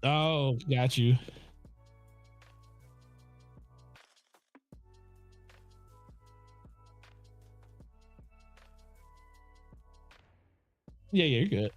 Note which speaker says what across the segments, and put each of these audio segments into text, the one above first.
Speaker 1: Oh, got you. Yeah, yeah, you're good.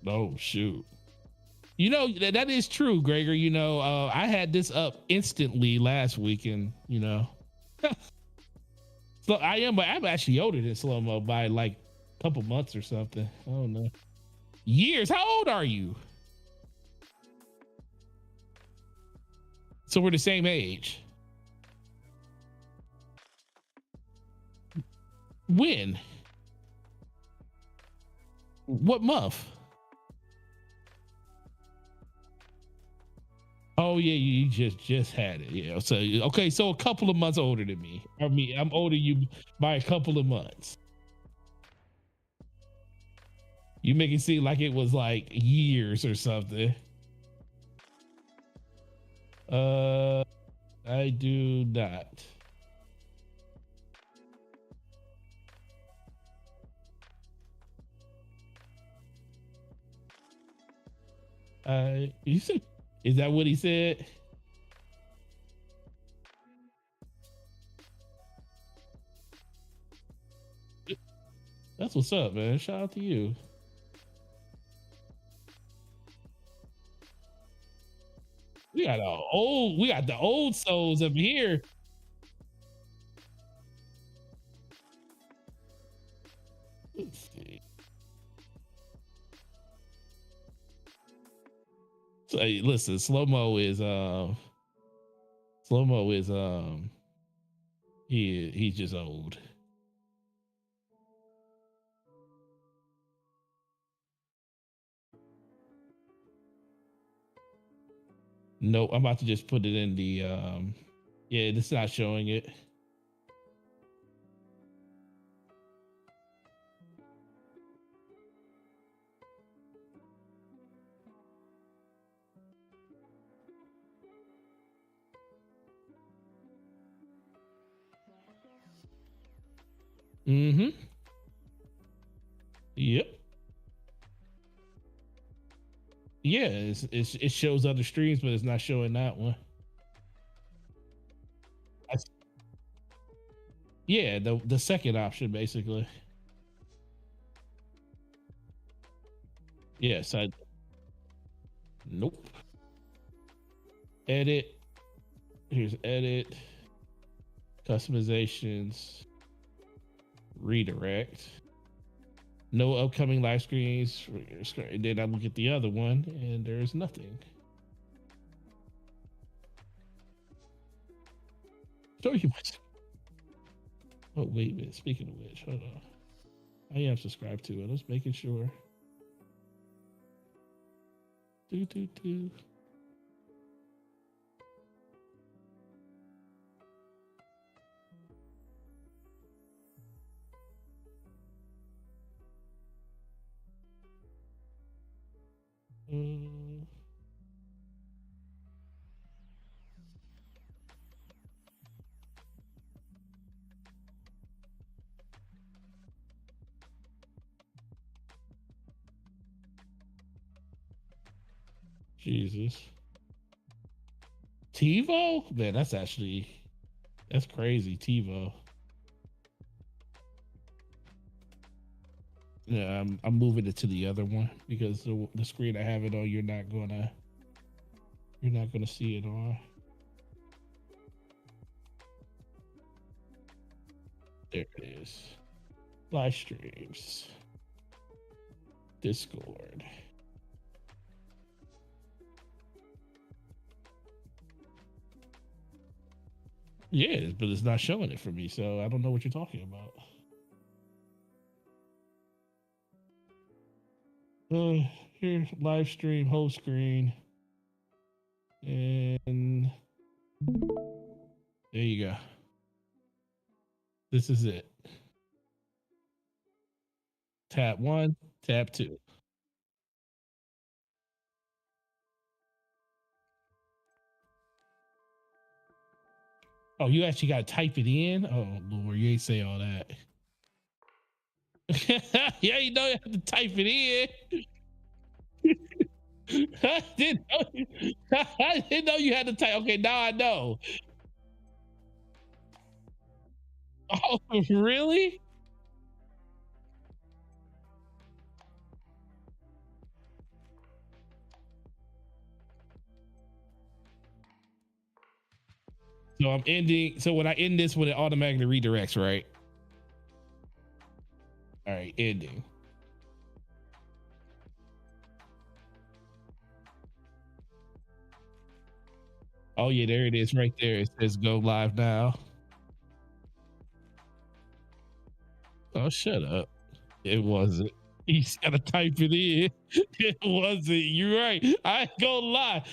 Speaker 1: Oh shoot. You know that is true, Gregor. You know, I had this up instantly last weekend. You know, so I'm actually older than slow mo by like a couple months or something. Oh no, years. How old are you? So we're the same age. When? What month? Oh yeah, you just had it. Yeah. So okay, so a couple of months older than me. I mean, I'm older you by a couple of months. You make it seem like it was like years or something. Uh, I do not. You said, is that what he said? That's what's up, man. Shout out to you. We got the old souls up here. Let's see. So, hey, listen, slow mo is he's just old. No, I'm about to just put it in the yeah, it's not showing it. Mm-hmm. Yep. Yeah, it shows other streams, but it's not showing that one. That's, yeah, the second option basically. Yes, I nope. Edit. Here's edit, customizations, redirect. No upcoming live screens. Then I look at the other one, and there's nothing. Show you much. Oh wait a minute. Speaking of which, hold on. I am subscribed to it. Let's making sure. Do do do. Uh, Jesus. TiVo? Man, that's crazy. TiVo. Yeah, I'm moving it to the other one because the screen I have it on, you're not gonna see it on. There it is. Live streams. Discord. Yeah, but it's not showing it for me, so I don't know what you're talking about. Uh, Here, live stream, whole screen, and there you go. This is it. Tab 1, tab 2. Oh, you actually got to type it in? Oh, Lord, you ain't say all that. Yeah, you know you have to type it in. I didn't know I didn't know you had to type. Okay, now I know. Oh, really? So I'm ending. So when I end this, when it automatically redirects, right? All right, ending. Oh yeah, there it is, right there. It says go live now. Oh, shut up. It wasn't. He's gotta type it in. It wasn't. You're right. I ain't gonna lie.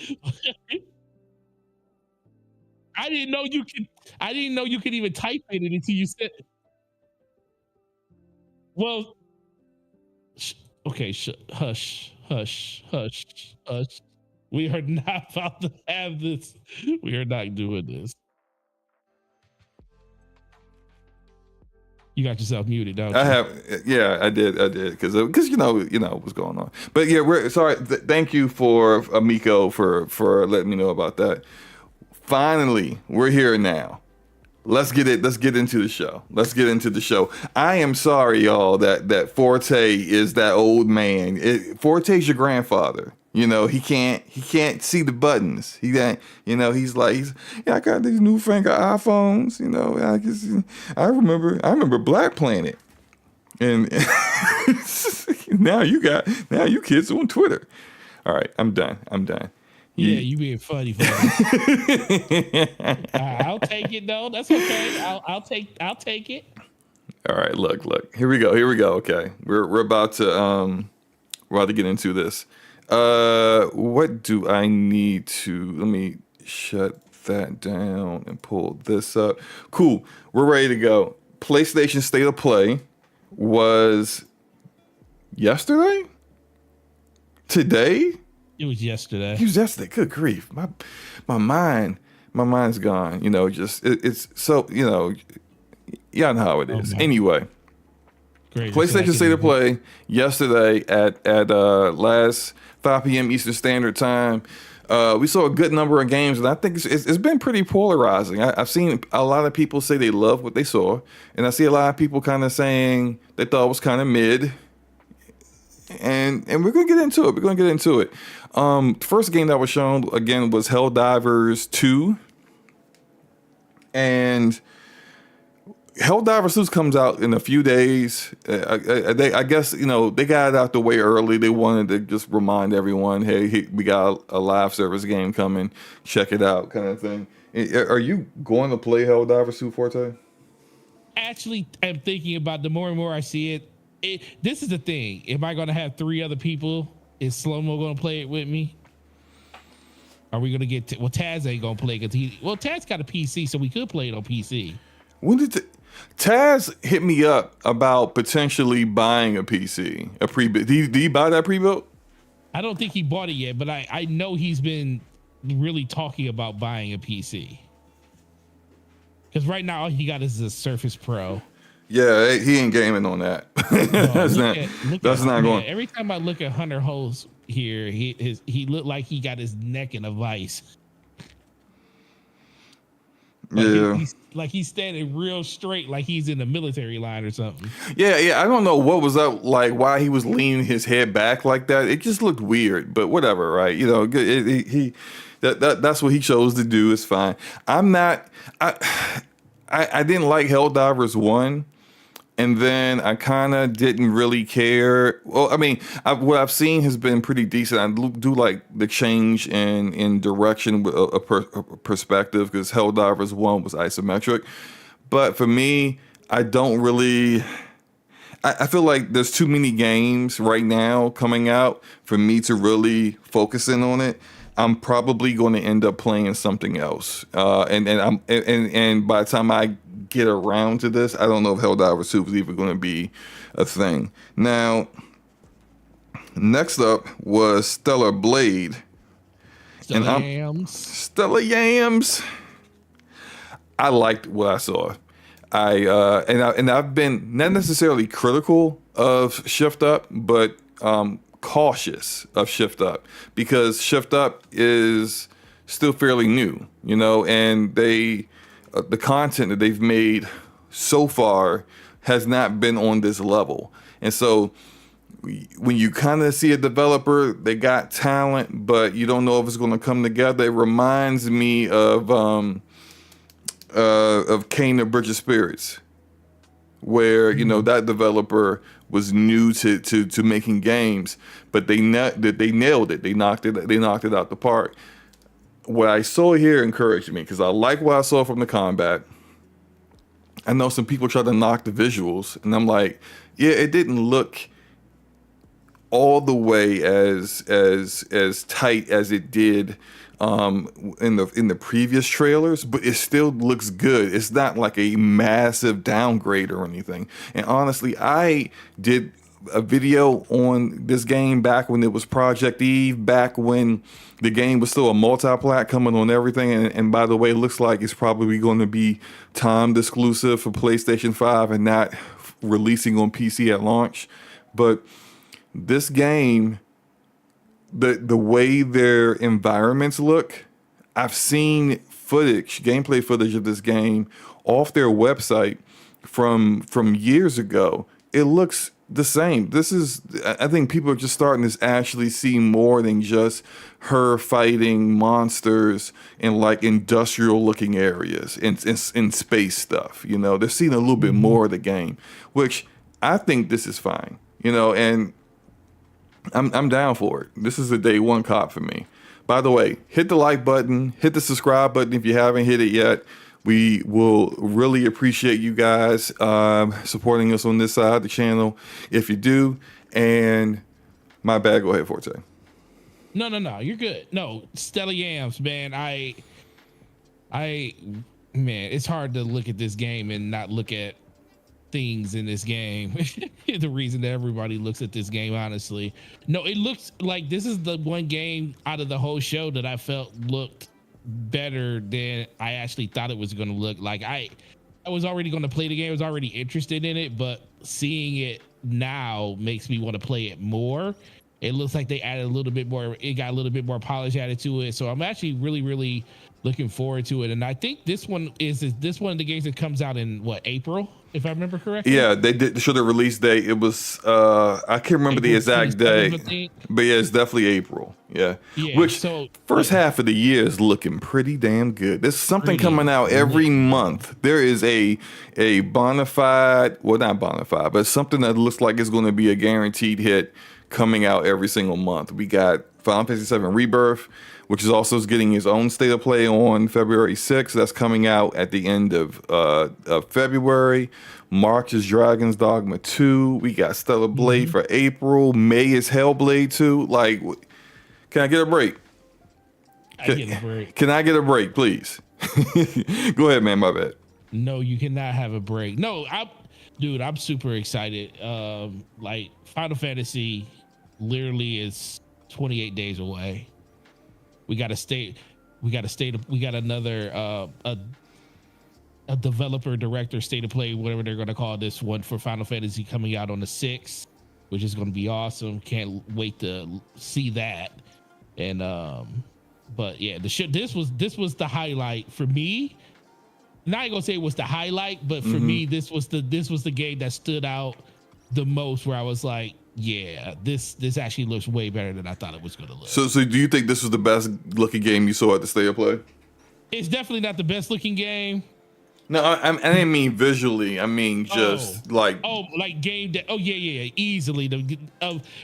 Speaker 1: I didn't know you could. I didn't know you could even type it in until you said. Well, okay. Hush, hush, hush, hush. We are not about to have this. We are not doing this. You got yourself muted, don't
Speaker 2: I
Speaker 1: you?
Speaker 2: have, yeah, I did, because what's going on. But yeah, we're sorry. Thank you for Amico for letting me know about that. Finally, we're here now. Let's get into the show. Let's get into the show. I am sorry, y'all, that Forte is that old man. Forte's your grandfather. You know, he can't see the buttons. He can't, yeah, I got these newfangled iPhones, I remember Black Planet. And now you kids on Twitter. All right, I'm done.
Speaker 1: Yeah, you being funny. I'll take it though. That's okay. I'll take it.
Speaker 2: All right, look. Here we go. Okay. We're about to get into this. What do I need to let me shut that down and pull this up. Cool. We're ready to go. PlayStation State of Play was yesterday? Today?
Speaker 1: It was yesterday.
Speaker 2: It was yesterday. Good grief. My mind's gone. It's so, y'all know how it is. Anyway, PlayStation State of Play yesterday at last 5 p.m. Eastern Standard Time. We saw a good number of games, and I think it's been pretty polarizing. I've seen a lot of people say they love what they saw, and I see a lot of people kind of saying they thought it was kind of mid. And we're gonna get into it. First game that was shown again was Helldivers 2, and Helldivers 2 comes out in a few days. I guess they got it out the way early. They wanted to just remind everyone, hey, we got a live service game coming. Check it out, kind of thing. Are you going to play Helldivers 2, Forte?
Speaker 1: Actually, I'm thinking about the more and more I see it. This is the thing. Am I going to have 3 other people? Is Slow-Mo going to play it with me? Are we going to get well, Taz ain't going to play because Taz got a PC, so we could play it on PC.
Speaker 2: When did Taz hit me up about potentially buying a PC? Did he buy that pre-built?
Speaker 1: I don't think he bought it yet, but I know he's been really talking about buying a PC. Because right now all he got is a Surface Pro.
Speaker 2: Yeah, he ain't gaming on that. That's not going.
Speaker 1: Every time I look at Hunter Host here, he looked like he got his neck in a vice. Like he's standing real straight, like he's in the military line or something.
Speaker 2: Yeah. I don't know what was up, like why he was leaning his head back like that. It just looked weird, but whatever, right? That's what he chose to do. It's fine. I didn't like Helldivers 1. And then I kind of didn't really care. Well, I mean, what I've seen has been pretty decent. I do like the change in direction with a perspective, because Helldivers 1 was isometric. But for me, I I feel like there's too many games right now coming out for me to really focus in on it. I'm probably going to end up playing something else. And by the time I get around to this, I don't know if Helldivers 2 is even going to be a thing. Now, next up was Stellar Blade. Stellar Yams. I liked what I saw. I've been not necessarily critical of Shift Up, but cautious of Shift Up, because Shift Up is still fairly new, and the content that they've made so far has not been on this level. And so when you kind of see a developer, they got talent, but you don't know if it's going to come together. It reminds me of Kane the Bridge of Spirits, where that developer was new to making games, but they nailed it. They knocked it out the park. What I saw here encouraged me, because I like what I saw from the combat. I know some people try to knock the visuals, and I'm like, yeah, it didn't look all the way as tight as it did in the previous trailers, but it still looks good. It's not like a massive downgrade or anything. And honestly, I did a video on this game back when it was Project Eve, back when the game was still a multi-plat coming on everything. And by the way, it looks like it's probably going to be timed exclusive for PlayStation 5 and not releasing on PC at launch. But this game, the way their environments look, I've seen gameplay footage of this game off their website from years ago. It looks the same. I think people are just starting to actually see more than just her fighting monsters in like industrial looking areas in space stuff. They're seeing a little bit more of the game, which I think this is fine. And I'm down for it. This is a day one cop for me. By the way, hit the like button, hit the subscribe button if you haven't hit it yet. We will really appreciate you guys supporting us on this side of the channel if you do. And my bad, go ahead, Forte.
Speaker 1: No, you're good. No, Stellar Yams, man. Man, it's hard to look at this game and not look at things in this game. The reason that everybody looks at this game, honestly. No, it looks like this is the one game out of the whole show that I felt looked better than I actually thought it was going to look. Like I was already going to play the game. I was already interested in it, but seeing it now makes me want to play it more. It looks like they added a little bit more. It got a little bit more polish added to it. So I'm actually really, really looking forward to it. And I think this one is one of the games that comes out in April, if I remember correctly.
Speaker 2: Yeah, they did show the release date. It was I can't remember the exact day, but yeah, it's definitely April. Yeah. Which first half of the year is looking pretty damn good. There's something coming out every month. There is a bona fide, well, not bona fide, but something that looks like it's going to be a guaranteed hit coming out every single month. We got Final Fantasy VII Rebirth, which is also getting its own state of play on February 6th. That's coming out at the end of February. March is Dragon's Dogma 2. We got Stellar Blade for April. May is Hellblade 2. Like, can I get a break? Can I get a break, please? Go ahead, man. My bad.
Speaker 1: No, you cannot have a break. No, I'm super excited. Like Final Fantasy literally is 28 days away. We got another a developer director state of play, whatever they're going to call this one, for Final Fantasy coming out on the 6th, which is going to be awesome. Can't wait to see that. And but yeah, this was the highlight for me. Not gonna say it was the highlight, but for me, this was the game that stood out the most, where I was like, yeah, this actually looks way better than I thought it was gonna look.
Speaker 2: So do you think this was the best looking game you saw at the state of play?
Speaker 1: It's definitely not the best looking game,
Speaker 2: No, I didn't mean visually. I mean just like.
Speaker 1: Like game that. Oh yeah. Easily.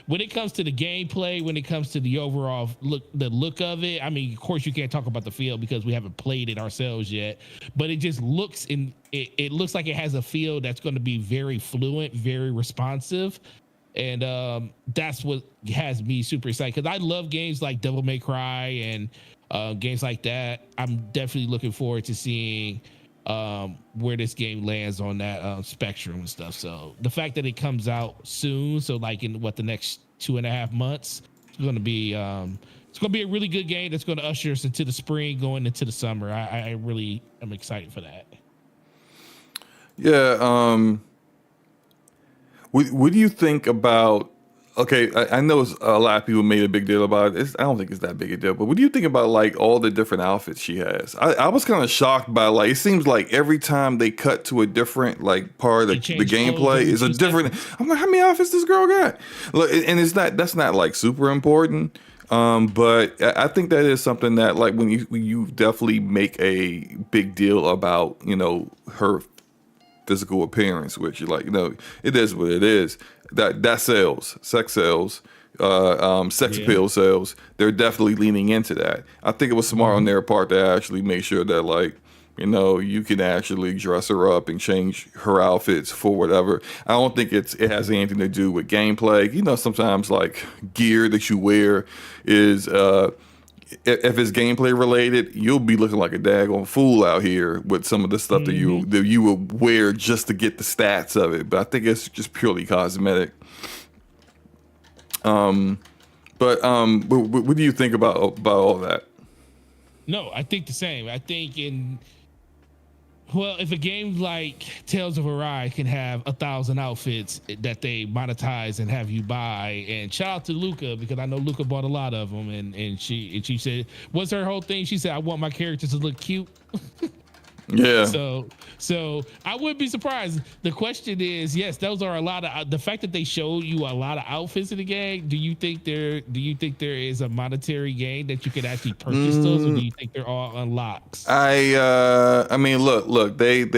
Speaker 1: When it comes to the gameplay, when it comes to the overall look of it. I mean, of course, you can't talk about the feel because we haven't played it ourselves yet. But it just looks it looks like it has a feel that's going to be very fluent, very responsive. And that's what has me super excited because I love games like Devil May Cry and games like that. I'm definitely looking forward to seeing where this game lands on that spectrum and stuff. So the fact that it comes out soon, so like in the next 2.5 months, it's going to be a really good game that's going to usher us into the spring, going into the summer. I really am excited for that.
Speaker 2: Yeah. What do you think about? Okay, I know a lot of people made a big deal about it. I don't think it's that big a deal, but what do you think about like all the different outfits she has? I was kind of shocked by like it seems like every time they cut to a different like part of the gameplay is a different. I'm like, how many outfits this girl got? Look, and that's not like super important. But I think that is something that like when you definitely make a big deal about her physical appearance, which like it is what it is. That sells, sex sells, sex appeal sells. They're definitely leaning into that. I think it was smart on their part to actually make sure that like you can actually dress her up and change her outfits for whatever. I don't think it has anything to do with gameplay. Sometimes like gear that you wear is if it's gameplay related, you'll be looking like a daggone fool out here with some of the stuff that you would wear just to get the stats of it. But I think it's just purely cosmetic. But what do you think about all that?
Speaker 1: No, I think the same. I think if a game like Tales of Arise can have 1,000 outfits that they monetize and have you buy, and shout out to Luca because I know Luca bought a lot of them, and she said, what's her whole thing? She said, I want my characters to look cute.
Speaker 2: Yeah.
Speaker 1: So I wouldn't be surprised. The question is, yes, those are a lot of the fact that they showed you a lot of outfits in the game. Do you think there is a monetary gain that you could actually purchase those, or do you think they're all unlocks?
Speaker 2: I mean, look, they've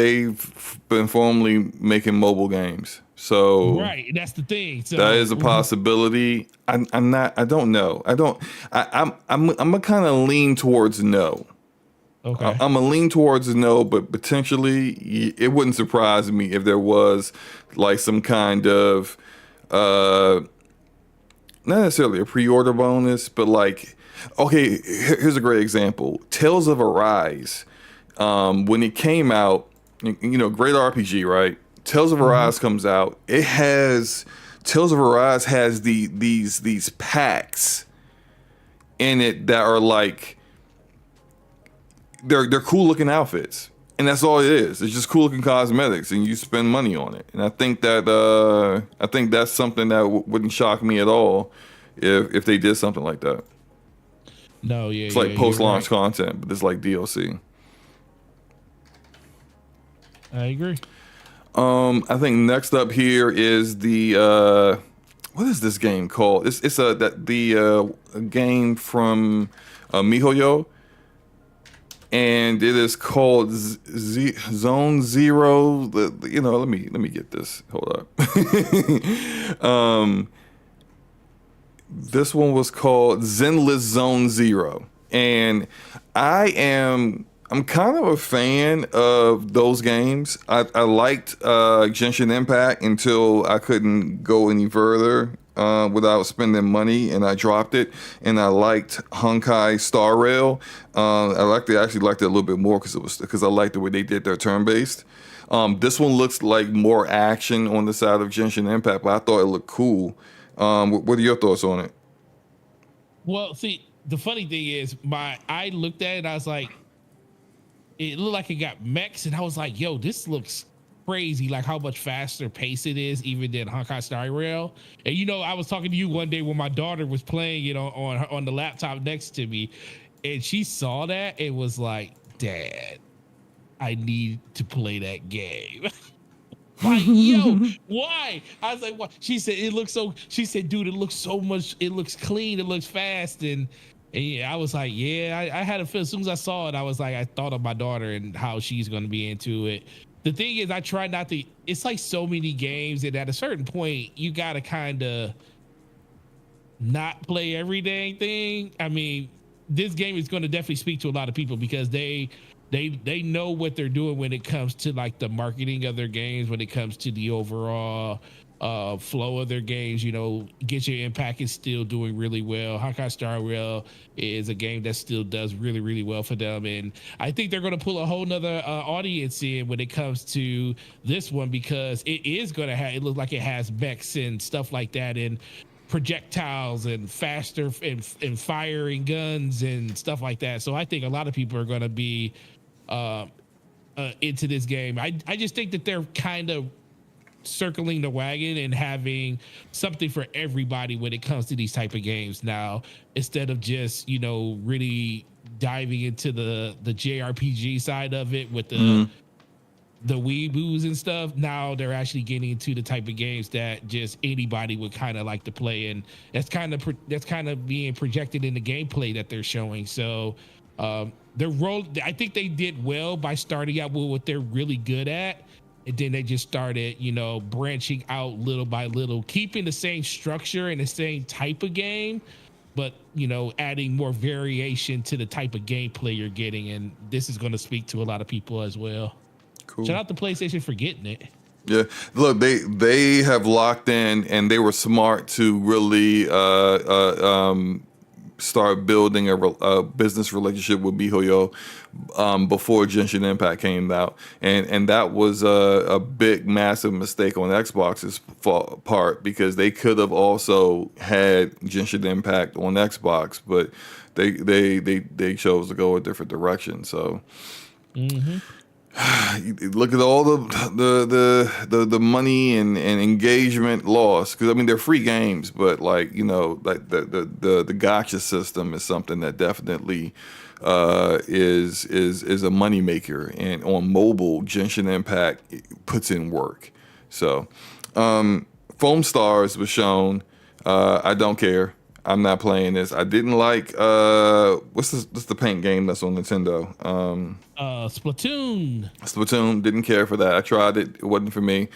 Speaker 2: been formerly making mobile games, so
Speaker 1: right, that's the thing. So
Speaker 2: that is a possibility. I'm gonna kind of lean towards no.
Speaker 1: Okay.
Speaker 2: I'm gonna lean towards no, but potentially it wouldn't surprise me if there was like some kind of not necessarily a pre-order bonus, but like, okay, here's a great example. Tales of Arise, when it came out, great RPG, right? Tales of Arise comes out. Tales of Arise has these packs in it that are like. They're cool looking outfits, and that's all it is. It's just cool looking cosmetics, and you spend money on it. And I think that's something that wouldn't shock me at all if they did something like that.
Speaker 1: No, yeah,
Speaker 2: it's like post launch content, but it's like DLC.
Speaker 1: I agree.
Speaker 2: I think next up here is the what is this game called? It's the game from MiHoYo. And it is called Zone Zero. Let me get this. Hold up. This one was called Zenless Zone Zero, and I'm kind of a fan of those games. I liked Genshin Impact until I couldn't go any further without spending money, and I dropped it. And I liked Honkai Star Rail. I actually liked it a little bit more because I liked the way they did their turn-based. This one looks like more action on the side of Genshin Impact, but I thought it looked cool. What are your thoughts on it?
Speaker 1: Well, see, the funny thing is, I looked at it, I was like, it looked like it got mechs, and I was like, yo, this looks crazy, like how much faster pace it is even than Honkai Star Rail. And I was talking to you one day when my daughter was playing it on the laptop next to me, and she saw that and was like, Dad, I need to play that game. Like, yo, why? I was like, what? She said, dude, it looks so much, it looks clean, it looks fast, and And yeah, I was like, yeah, I had a feel as soon as I saw it, I was like, I thought of my daughter and how she's going to be into it. The thing is, I try not to, it's like so many games, and at a certain point, you got to kind of not play every dang thing. I mean, this game is going to definitely speak to a lot of people because they know what they're doing when it comes to like the marketing of their games, when it comes to the overall flow of their games. You know, Genshin Impact is still doing really well. Honkai Star Rail is a game that still does really, really well for them, and I think they're going to pull a whole nother audience in when it comes to this one, because it is going to have, it looks like it has mechs and stuff like that, and projectiles and faster and firing guns and stuff like that. So I think a lot of people are going to be into this game. I just think that they're kind of circling the wagon and having something for everybody when it comes to these type of games now, instead of just, you know, really diving into the JRPG side of it with the weeboos and stuff. Now they're actually getting into the type of games that just anybody would kind of like to play, and that's kind of being projected in the gameplay that they're showing. So I think they did well by starting out with what they're really good at, and then they just started, you know, branching out little by little, keeping the same structure and the same type of game, but, you know, adding more variation to the type of gameplay you're getting. And this is going to speak to a lot of people as well. Cool. Shout out to PlayStation for getting it.
Speaker 2: Yeah, look, they have locked in, and they were smart to really start building a business relationship with MiHoYo before Genshin Impact came out, and that was a big, massive mistake on Xbox's part, because they could have also had Genshin Impact on Xbox, but they chose to go a different direction. So. Mm-hmm. Look at all the money and engagement lost, because I mean they're free games, but like, you know, like the gacha system is something that definitely is a moneymaker, and on mobile Genshin Impact puts in work. So Foam Stars was shown. I don't care. I'm not playing this. I didn't like what's the paint game that's on Nintendo?
Speaker 1: Splatoon.
Speaker 2: Splatoon, didn't care for that. I tried it. It wasn't for me.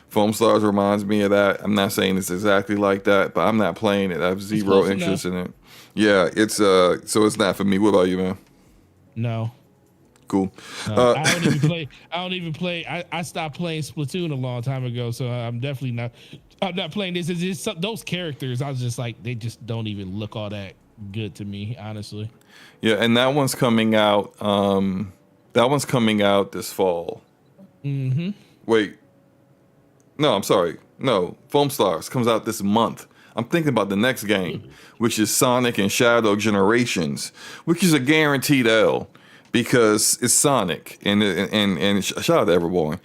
Speaker 2: Foam Stars reminds me of that. I'm not saying it's exactly like that, but I'm not playing it. I have zero interest in it. Yeah, it's so it's not for me. What about you, man?
Speaker 1: No.
Speaker 2: Cool.
Speaker 1: I don't even play. I stopped playing Splatoon a long time ago, so I'm definitely not. I'm not playing this. It's just those characters. I was just like, they just don't even look all that good to me, honestly.
Speaker 2: Yeah, and that one's coming out. That one's coming out this fall.
Speaker 1: Mm-hmm.
Speaker 2: Wait. No, I'm sorry. No, Foam Stars comes out this month. I'm thinking about the next game, which is Sonic and Shadow Generations, which is a guaranteed L, because it's Sonic, and shout out to Everborn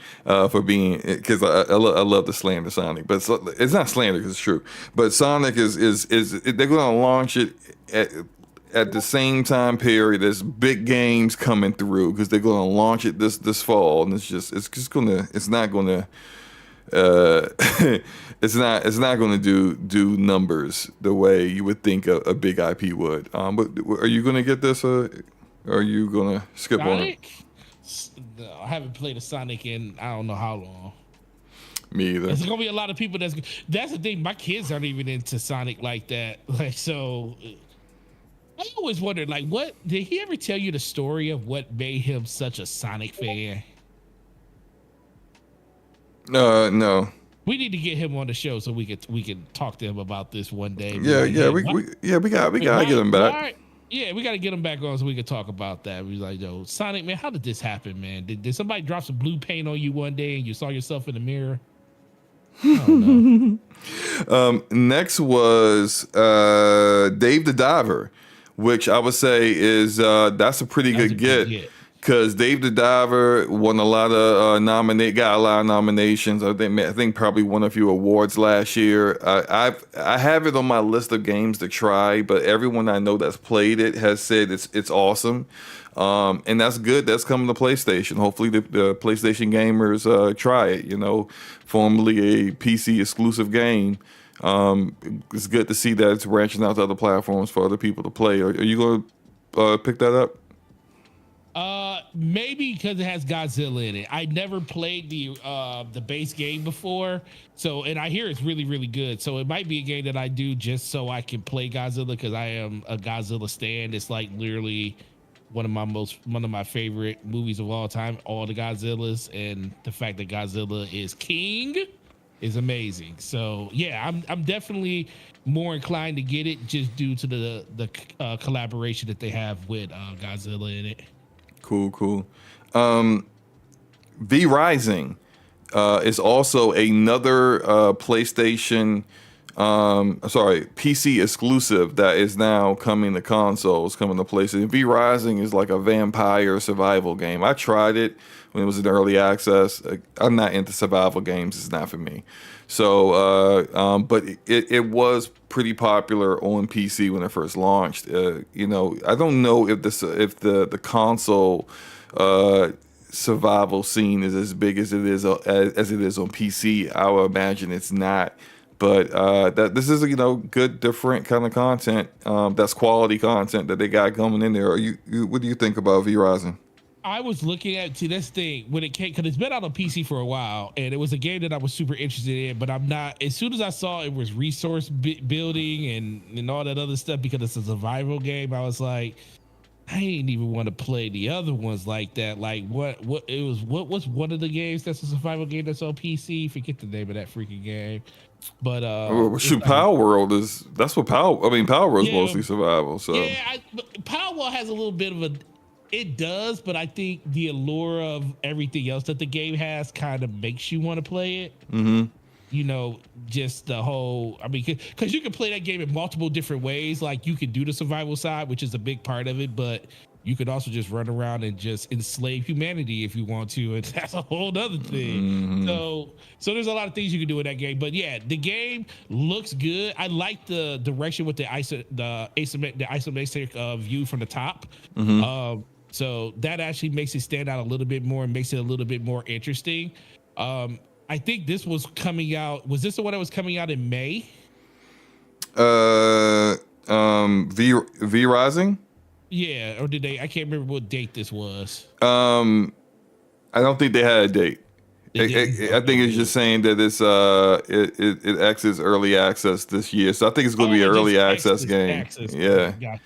Speaker 2: for being, because I love to slander Sonic, but it's not slander because it's true. But Sonic is they're going to launch it at the same time period as big games coming through, because they're going to launch it this fall, and it's not going to do numbers the way you would think a big IP would. But are you going to get this? Or are you gonna skip
Speaker 1: Sonic? On it? No, I haven't played a Sonic in I don't know how long.
Speaker 2: Me either.
Speaker 1: There's gonna be a lot of people that's the thing. My kids aren't even into Sonic like that. Like, so I always wondered, like, what did he ever tell you the story of what made him such a Sonic fan?
Speaker 2: No.
Speaker 1: We need to get him on the show so we can talk to him about this one day.
Speaker 2: We gotta get him back.
Speaker 1: Yeah, we got to get him back on so we can talk about that. We like, yo, Sonic, man, how did this happen, man? Did somebody drop some blue paint on you one day and you saw yourself in the mirror? I don't
Speaker 2: know. Next was Dave the Diver, which I would say is that's a pretty good get. Because Dave the Diver won a lot of got a lot of nominations. I think probably won a few awards last year. I have it on my list of games to try, but everyone I know that's played it has said it's awesome, and that's good. That's coming to PlayStation. Hopefully the PlayStation gamers try it. You know, formerly a PC exclusive game. It's good to see that it's branching out to other platforms for other people to play. Are you going to pick that up?
Speaker 1: Maybe because it has Godzilla in it. I never played the base game before, so and I hear it's really really good. So it might be a game that I do just so I can play Godzilla because I am a Godzilla stan. It's like literally one of my favorite movies of all time. All the Godzillas, and the fact that Godzilla is king is amazing. So yeah, I'm definitely more inclined to get it just due to the collaboration that they have with Godzilla in it.
Speaker 2: Cool. V Rising is also another PlayStation, PC exclusive that is now coming to consoles, coming to PlayStation. V Rising is like a vampire survival game. I tried it when it was in early access. I'm not into survival games. It's not for me. So, but it was pretty popular on PC when it first launched. I don't know if the console survival scene is as big as it is on PC. I would imagine it's not. But that this is good, different kind of content. That's quality content that they got coming in there. What do you think about V Rising?
Speaker 1: I was looking at this thing when it came, because it's been out on PC for a while, and it was a game that I was super interested in, but I'm not. As soon as I saw it was resource building and all that other stuff, because it's a survival game, I was like, I ain't even want to play the other ones like that. Like what was one of the games that's a survival game that's on PC? Forget the name of that freaking game. But
Speaker 2: Power World that's what Power World's mostly survival. So
Speaker 1: yeah, Power World has a little bit of a. It does, but I think the allure of everything else that the game has kind of makes you want to play it. Mm-hmm. Just the whole, because you can play that game in multiple different ways. Like you can do the survival side, which is a big part of it, but you could also just run around and just enslave humanity if you want to, and that's a whole other thing. Mm-hmm. So there's a lot of things you can do in that game. But yeah, the game looks good. I like the direction with the isometric view from the top. Mm-hmm. So that actually makes it stand out a little bit more and makes it a little bit more interesting. I think this was coming out. Was this the one that was coming out in May? V
Speaker 2: Rising?
Speaker 1: Yeah, or did they? I can't remember what date this was.
Speaker 2: I don't think they had a date. I think it's just saying that it's it exits early access this year. So I think it's going to be an early access game. Yeah.
Speaker 1: Gotcha.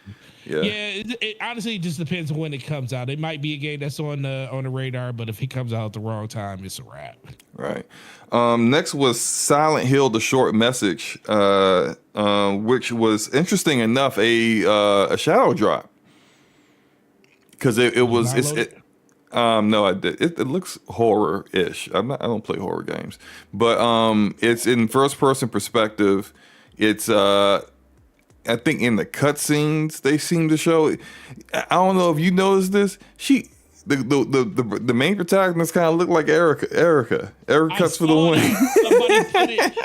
Speaker 1: Yeah. It honestly just depends on when it comes out. It might be a game that's on the radar, but if it comes out at the wrong time, it's a wrap.
Speaker 2: Right. Next was Silent Hill: The Short Message, which was interesting enough a shadow drop, because it was no, I did. It looks horror-ish. I don't play horror games, but it's in first-person perspective. It's I think in the cutscenes they seem to show. I don't know if you noticed this. The main protagonist kind of looked like Erica. Erica cuts for the win.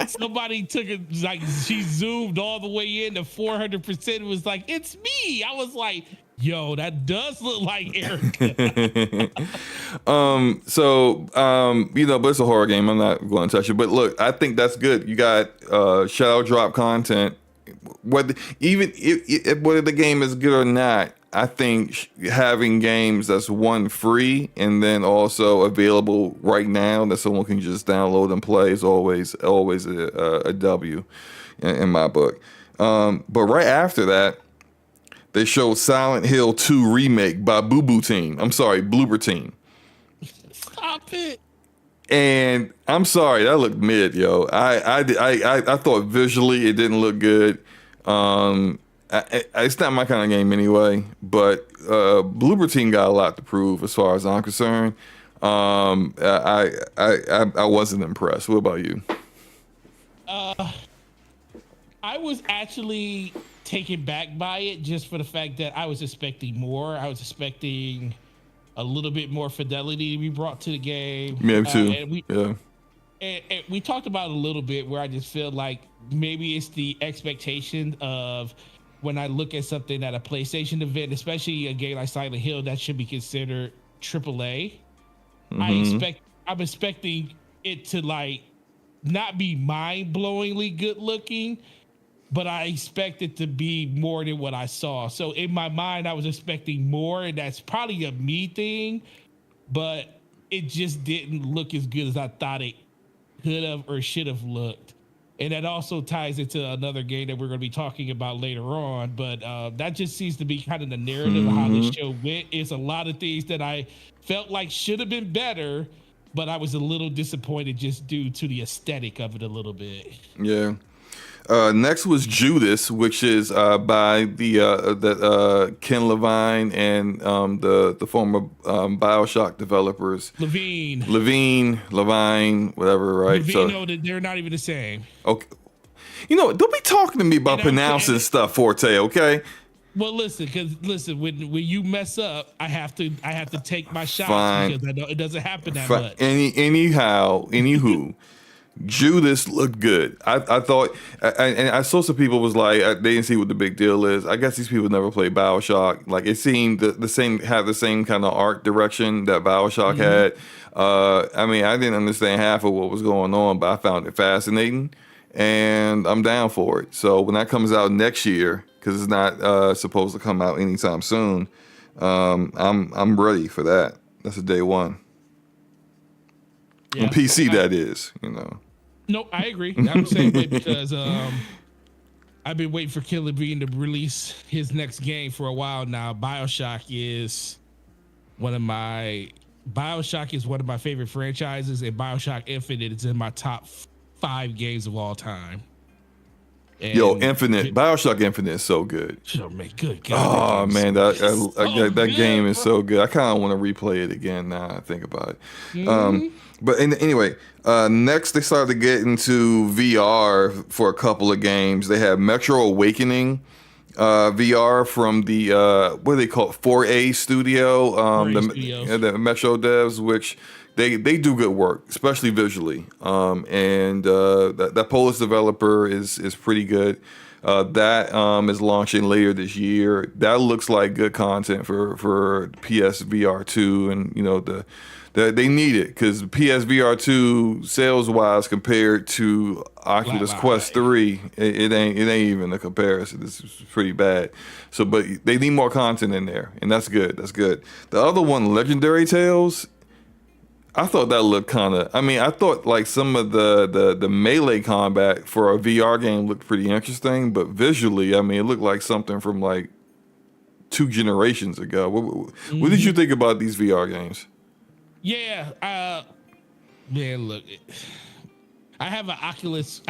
Speaker 1: Somebody took it, like she zoomed all the way in to 400%. Was like, it's me. I was like, yo, that does look like Erica.
Speaker 2: But it's a horror game. I'm not going to touch it. But look, I think that's good. You got shadow drop content. Whether the game is good or not, I think having games that's one free and then also available right now that someone can just download and play is always a W in my book. But right after that, they showed Silent Hill 2 remake by Bloober Team.
Speaker 1: Stop it.
Speaker 2: And I'm sorry, that looked mid, yo. I thought visually it didn't look good. It's not my kind of game anyway. But Bloober Team got a lot to prove as far as I'm concerned. I wasn't impressed. What about you?
Speaker 1: I was actually taken back by it just for the fact that I was expecting more. I was expecting a little bit more fidelity to be brought to the game.
Speaker 2: Me too.
Speaker 1: And we talked about it a little bit where I just feel like maybe it's the expectation of when I look at something at a PlayStation event, especially a game like Silent Hill that should be considered AAA. Mm-hmm. I'm expecting it to like not be mind-blowingly good looking, but I expect it to be more than what I saw. So in my mind, I was expecting more, and that's probably a me thing, but it just didn't look as good as I thought it could have or should have looked. And that also ties into another game that we're going to be talking about later on. But that just seems to be kind of the narrative of how the show went. It's a lot of things that I felt like should have been better, but I was a little disappointed just due to the aesthetic of it a little bit.
Speaker 2: Yeah. Next was Judas, which is by the Ken Levine and the former BioShock developers.
Speaker 1: Levine,
Speaker 2: whatever, right?
Speaker 1: Levine, so they're not even the same.
Speaker 2: Okay. You know, don't be talking to me about pronouncing stuff, Forte. Okay.
Speaker 1: Well, listen, when you mess up, I have to take my shots.
Speaker 2: Fine.
Speaker 1: Because I know it doesn't happen that much.
Speaker 2: Anywho. Judas looked good. I thought, and I saw some people was like, they didn't see what the big deal is. I guess these people never played BioShock. Like it seemed the same kind of art direction that BioShock had. I mean, I didn't understand half of what was going on, but I found it fascinating, and I'm down for it. So when that comes out next year, because it's not supposed to come out anytime soon, I'm ready for that. That's a day one. Yeah, on PC, that is, you know.
Speaker 1: No, I agree. I'm the same way because I've been waiting for Ken Levine to release his next game for a while now. BioShock is one of my favorite franchises, and BioShock Infinite is in my top 5 games of all time. And
Speaker 2: BioShock Infinite is so good.
Speaker 1: Oh man, good God!
Speaker 2: Oh man, that game is so good. I kind of want to replay it again now I think about it. But anyway, next they started to get into VR for a couple of games. They had Metro Awakening VR from the what do they call it? 4A Studio, the Metro devs, which they do good work, especially visually. And that Polish developer is pretty good. That is launching later this year. That looks like good content for PSVR 2, and you know they need it because PSVR 2 sales wise compared to Oculus Quest 3, it ain't even a comparison. This is pretty bad. So, but they need more content in there, and that's good. That's good. The other one, Legendary Tales, I thought that looked kind of. I mean, I thought like some of the melee combat for a VR game looked pretty interesting, but visually, I mean, it looked like something from like 2 generations ago. What did you think about these VR games?
Speaker 1: Yeah, man, look, I have an Oculus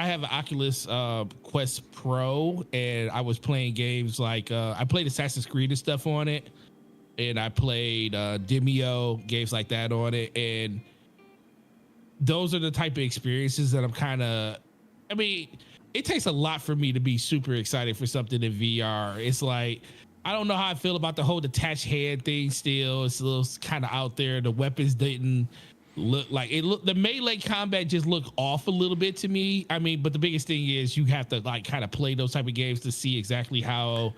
Speaker 1: Quest Pro, and I was playing games like I played Assassin's Creed and stuff on it, and I played Demio, games like that on it, and those are the type of experiences that I'm kind of. I mean, it takes a lot for me to be super excited for something in VR. It's like, I don't know how I feel about the whole detached head thing still. It's a little kind of out there. The weapons didn't look like it. The melee combat just looked off a little bit to me. I mean, but the biggest thing is you have to like kind of play those type of games to see exactly how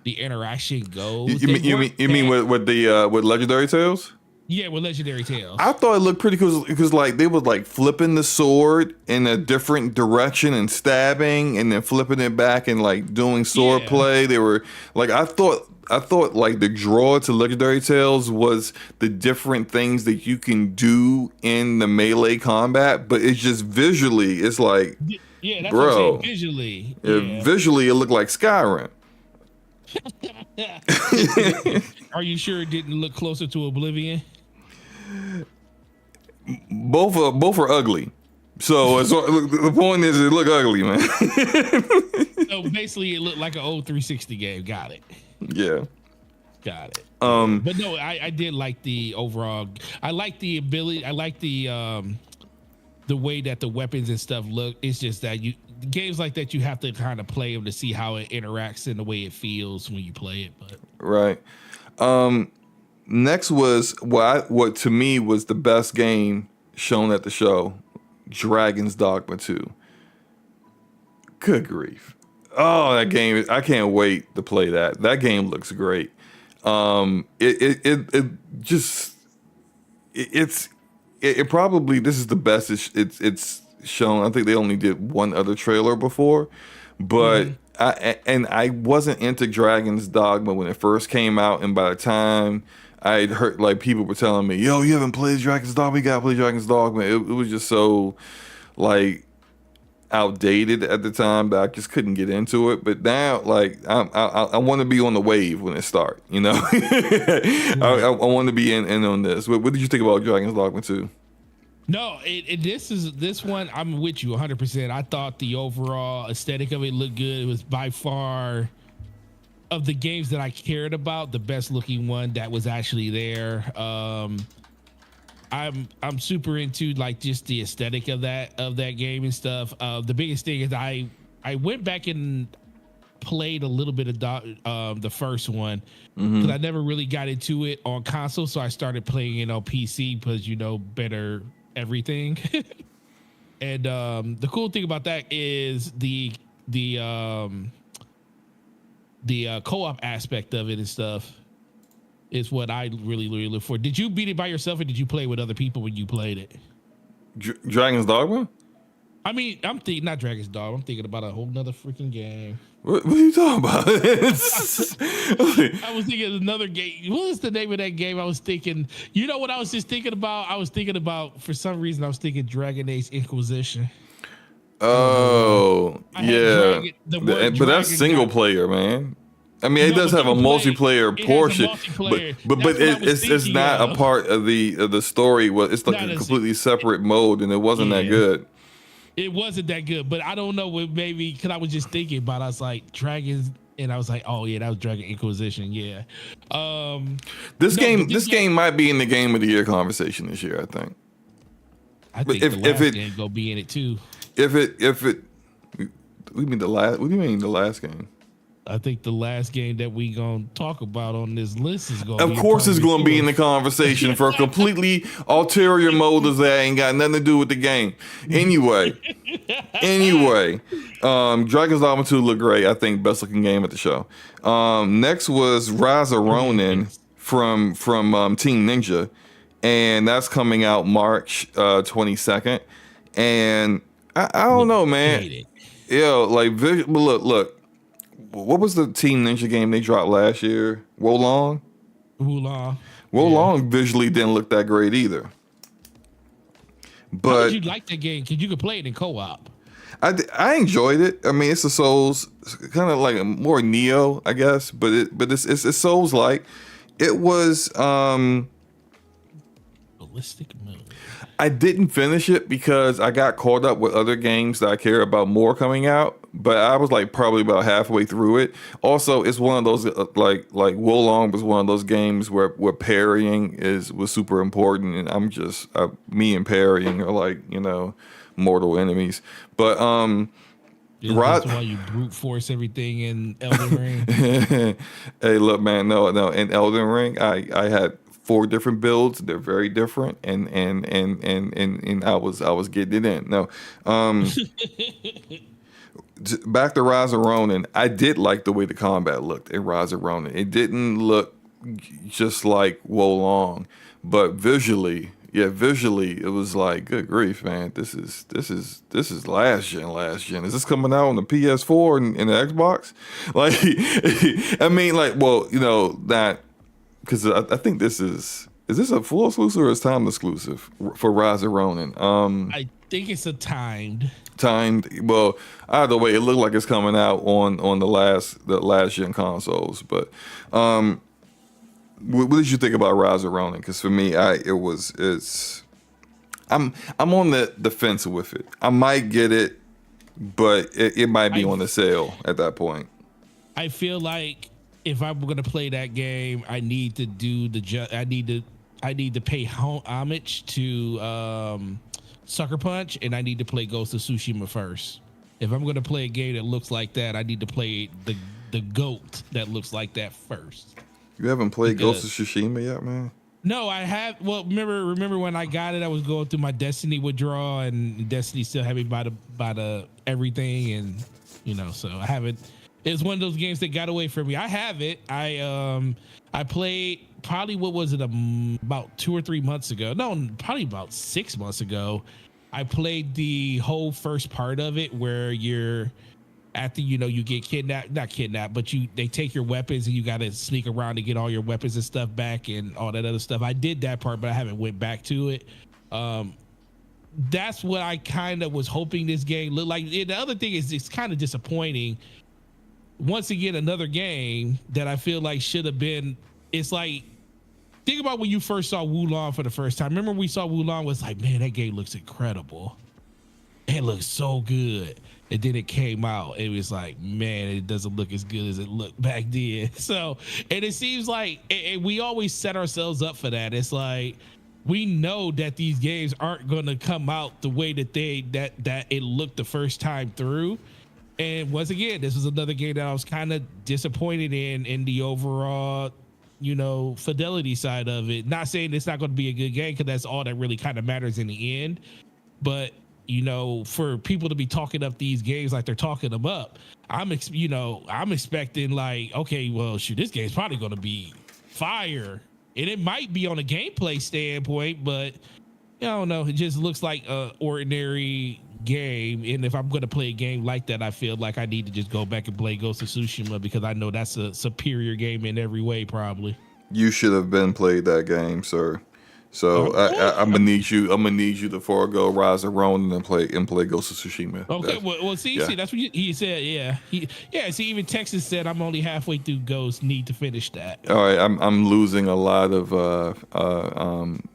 Speaker 1: the interaction goes.
Speaker 2: You mean with Legendary Tales?
Speaker 1: Yeah, with Legendary Tales.
Speaker 2: I thought it looked pretty cool because like they was like flipping the sword in a different direction and stabbing and then flipping it back and like doing sword play. They were like, I thought like the draw to Legendary Tales was the different things that you can do in the melee combat, but it's just visually, it's like,
Speaker 1: yeah, that's
Speaker 2: bro,
Speaker 1: what I'm saying. Visually,
Speaker 2: visually it looked like Skyrim.
Speaker 1: Are you sure it didn't look closer to Oblivion?
Speaker 2: Both are ugly. So the point is, it look ugly, man.
Speaker 1: So basically, it looked like an old 360 game. Got it.
Speaker 2: Yeah.
Speaker 1: Got it. But no, I did like the overall. I like the ability. I like the way that the weapons and stuff look. It's just that games like that, you have to kind of play them to see how it interacts and the way it feels when you play it. But
Speaker 2: right. Next was what to me was the best game shown at the show, Dragon's Dogma 2. Good grief. Oh, that game, I can't wait to play that. That game looks great. It probably, this is the best it's shown. I think they only did one other trailer before, but I wasn't into Dragon's Dogma when it first came out, and by the time I'd heard, like, people were telling me, "Yo, you haven't played Dragon's Dogma? You gotta play Dragon's Dogma." It was just so like outdated at the time that I just couldn't get into it. But now, like, I want to be on the wave when it starts. You know, I want to be in on this. What did you think about Dragon's Dogma 2?
Speaker 1: No, this one. I'm with you 100%. I thought the overall aesthetic of it looked good. It was by far, of the games that I cared about, the best looking one that was actually there. I'm super into, like, just the aesthetic of that game and stuff. The biggest thing is I went back and played a little bit of the first one, because I never really got into it on console, so I started playing it on PC because, you know, better everything. And the cool thing about that is the co-op aspect of it and stuff is what I really look for. Did you beat it by yourself, or did you play with other people when you played it?
Speaker 2: Dragon's Dogma?
Speaker 1: I mean, I'm thinking not Dragon's Dogma. I'm thinking about a whole nother freaking game.
Speaker 2: What are you talking about?
Speaker 1: I was thinking another game. What was the name of that game? I was thinking, you know what I was just thinking about? I was thinking about, for some reason, I was thinking Dragon Age Inquisition.
Speaker 2: Oh, yeah. But that's single player, man. I mean, it does have a multiplayer portion, but it's not a part of the story. Well, it's like a completely separate mode, and it wasn't that good.
Speaker 1: It wasn't that good, but I don't know. Maybe because I was just thinking about it, I was like, Dragons, and I was like, oh yeah, that was Dragon Inquisition. Yeah.
Speaker 2: This game might be in the Game of the Year conversation this year, I think.
Speaker 1: I think the last game gonna be in it too.
Speaker 2: What do you mean the last game?
Speaker 1: I think the last game that we gonna talk about on this list is gonna.
Speaker 2: Of course, it's gonna be in the conversation for a completely ulterior motives that ain't got nothing to do with the game. Anyway, Dragon's Dogma 2 looked great. I think best looking game at the show. Next was Rise of Ronin from Team Ninja, and that's coming out March 22nd. And I don't know, man. Yo, like, look. What was the Team Ninja game they dropped last year? Wolong visually didn't look that great either. But
Speaker 1: how did you like that game? Because you could play it in co-op.
Speaker 2: I enjoyed it. I mean, it's a Souls, kind of like a more Neo, I guess. But it's Souls like. It was
Speaker 1: ballistic mode.
Speaker 2: I didn't finish it because I got caught up with other games that I care about more coming out. But I was like probably about halfway through it. Also, it's one of those like Wolong was one of those games where parrying was super important, and I'm just me and parrying are like, you know, mortal enemies. But
Speaker 1: that's why you brute force everything in Elden Ring.
Speaker 2: Hey, look, man, no, in Elden Ring, I had 4 different builds. They're very different, and I was getting it in. No, back to Rise of Ronin. I did like the way the combat looked in Rise of Ronin. It didn't look just like Wolong, but visually, it was like, good grief, man. This is last gen. Is this coming out on the PS4 and the Xbox? Like, I mean, like, well, you know, that. Because I think this is this a full exclusive or is time exclusive for Rise of Ronin?
Speaker 1: I think it's a timed.
Speaker 2: Well, either way, it looked like it's coming out on the last gen consoles. But what did you think about Rise of Ronin? Because for me, I'm on the fence with it. I might get it, but it might be on the sale at that point.
Speaker 1: I feel like if I'm gonna play that game, I need to I need to pay homage to Sucker Punch, and I need to play Ghost of Tsushima first. If I'm gonna play a game that looks like that, I need to play the GOAT that looks like that first.
Speaker 2: You haven't played Ghost of Tsushima yet, man?
Speaker 1: No, I have. Well, remember when I got it, I was going through my Destiny withdrawal, and Destiny still had me by the everything, and you know, so I haven't. It's one of those games that got away from me. I have it. I played probably, what was it, about 2 or 3 months ago? No, probably about 6 months ago. I played the whole first part of it where you're after you get not kidnapped, but they take your weapons and you got to sneak around to get all your weapons and stuff back and all that other stuff. I did that part, but I haven't went back to it. That's what I kind of was hoping this game looked like. And the other thing is it's kind of disappointing. Once again, another game that I feel like should have been. It's like, think about when you first saw Wulong for the first time. Remember we saw Wulong, was like, man, that game looks incredible. It looks so good. And then it came out. It was like, man, it doesn't look as good as it looked back then. So, and it seems like we always set ourselves up for that. It's like, we know that these games aren't going to come out the way that that it looked the first time through. And once again, this was another game that I was kind of disappointed in the overall, fidelity side of it. Not saying it's not going to be a good game, because that's all that really kind of matters in the end. But for people to be talking up these games like they're talking them up, I'm expecting like, okay, well, shoot, this game's probably going to be fire, and it might be on a gameplay standpoint, but I don't know. It just looks like a ordinary game, and if I'm going to play a game like that, I feel like I need to just go back and play Ghost of Tsushima, because I know that's a superior game in every way. Probably
Speaker 2: you should have been played that game, sir. So I'm gonna need you. I'm gonna need you to forego Rise of Ronin and play Ghost of Tsushima.
Speaker 1: Okay. See, that's what he said. Yeah. See, even Texas said I'm only halfway through Ghost. Need to finish that.
Speaker 2: All right. I'm losing a lot of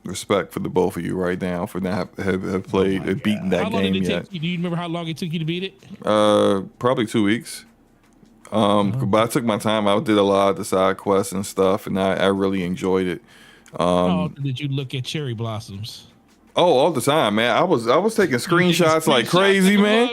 Speaker 2: respect for the both of you right now for not have played beaten that game yet.
Speaker 1: Do you remember how long it took you to beat it?
Speaker 2: Probably 2 weeks. But I took my time. I did a lot of the side quests and stuff, and I really enjoyed it.
Speaker 1: Did you look at cherry blossoms?
Speaker 2: Oh, all the time, man. I was taking screenshots like crazy, man.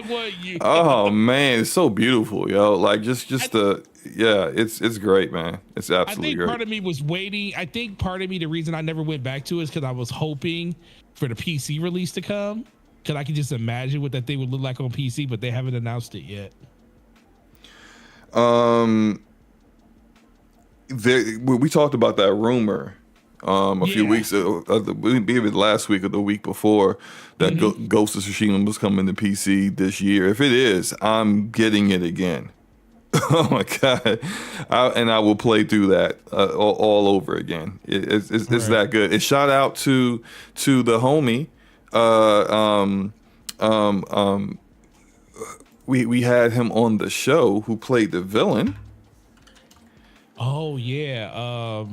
Speaker 2: Oh man, it's so beautiful, yo. Like it's great, man. It's absolutely great.
Speaker 1: Part of me was waiting. I think part of me, the reason I never went back to it is because I was hoping for the PC release to come, because I could just imagine what that thing would look like on PC, but they haven't announced it yet.
Speaker 2: We talked about that rumor a few weeks ago, maybe last week or the week before, that Ghost of Tsushima was coming to PC this year. If it is, I'm getting it again. Oh my god! I will play through that all over again. It's that good. It shout out to the homie. We had him on the show who played the villain.
Speaker 1: Oh yeah.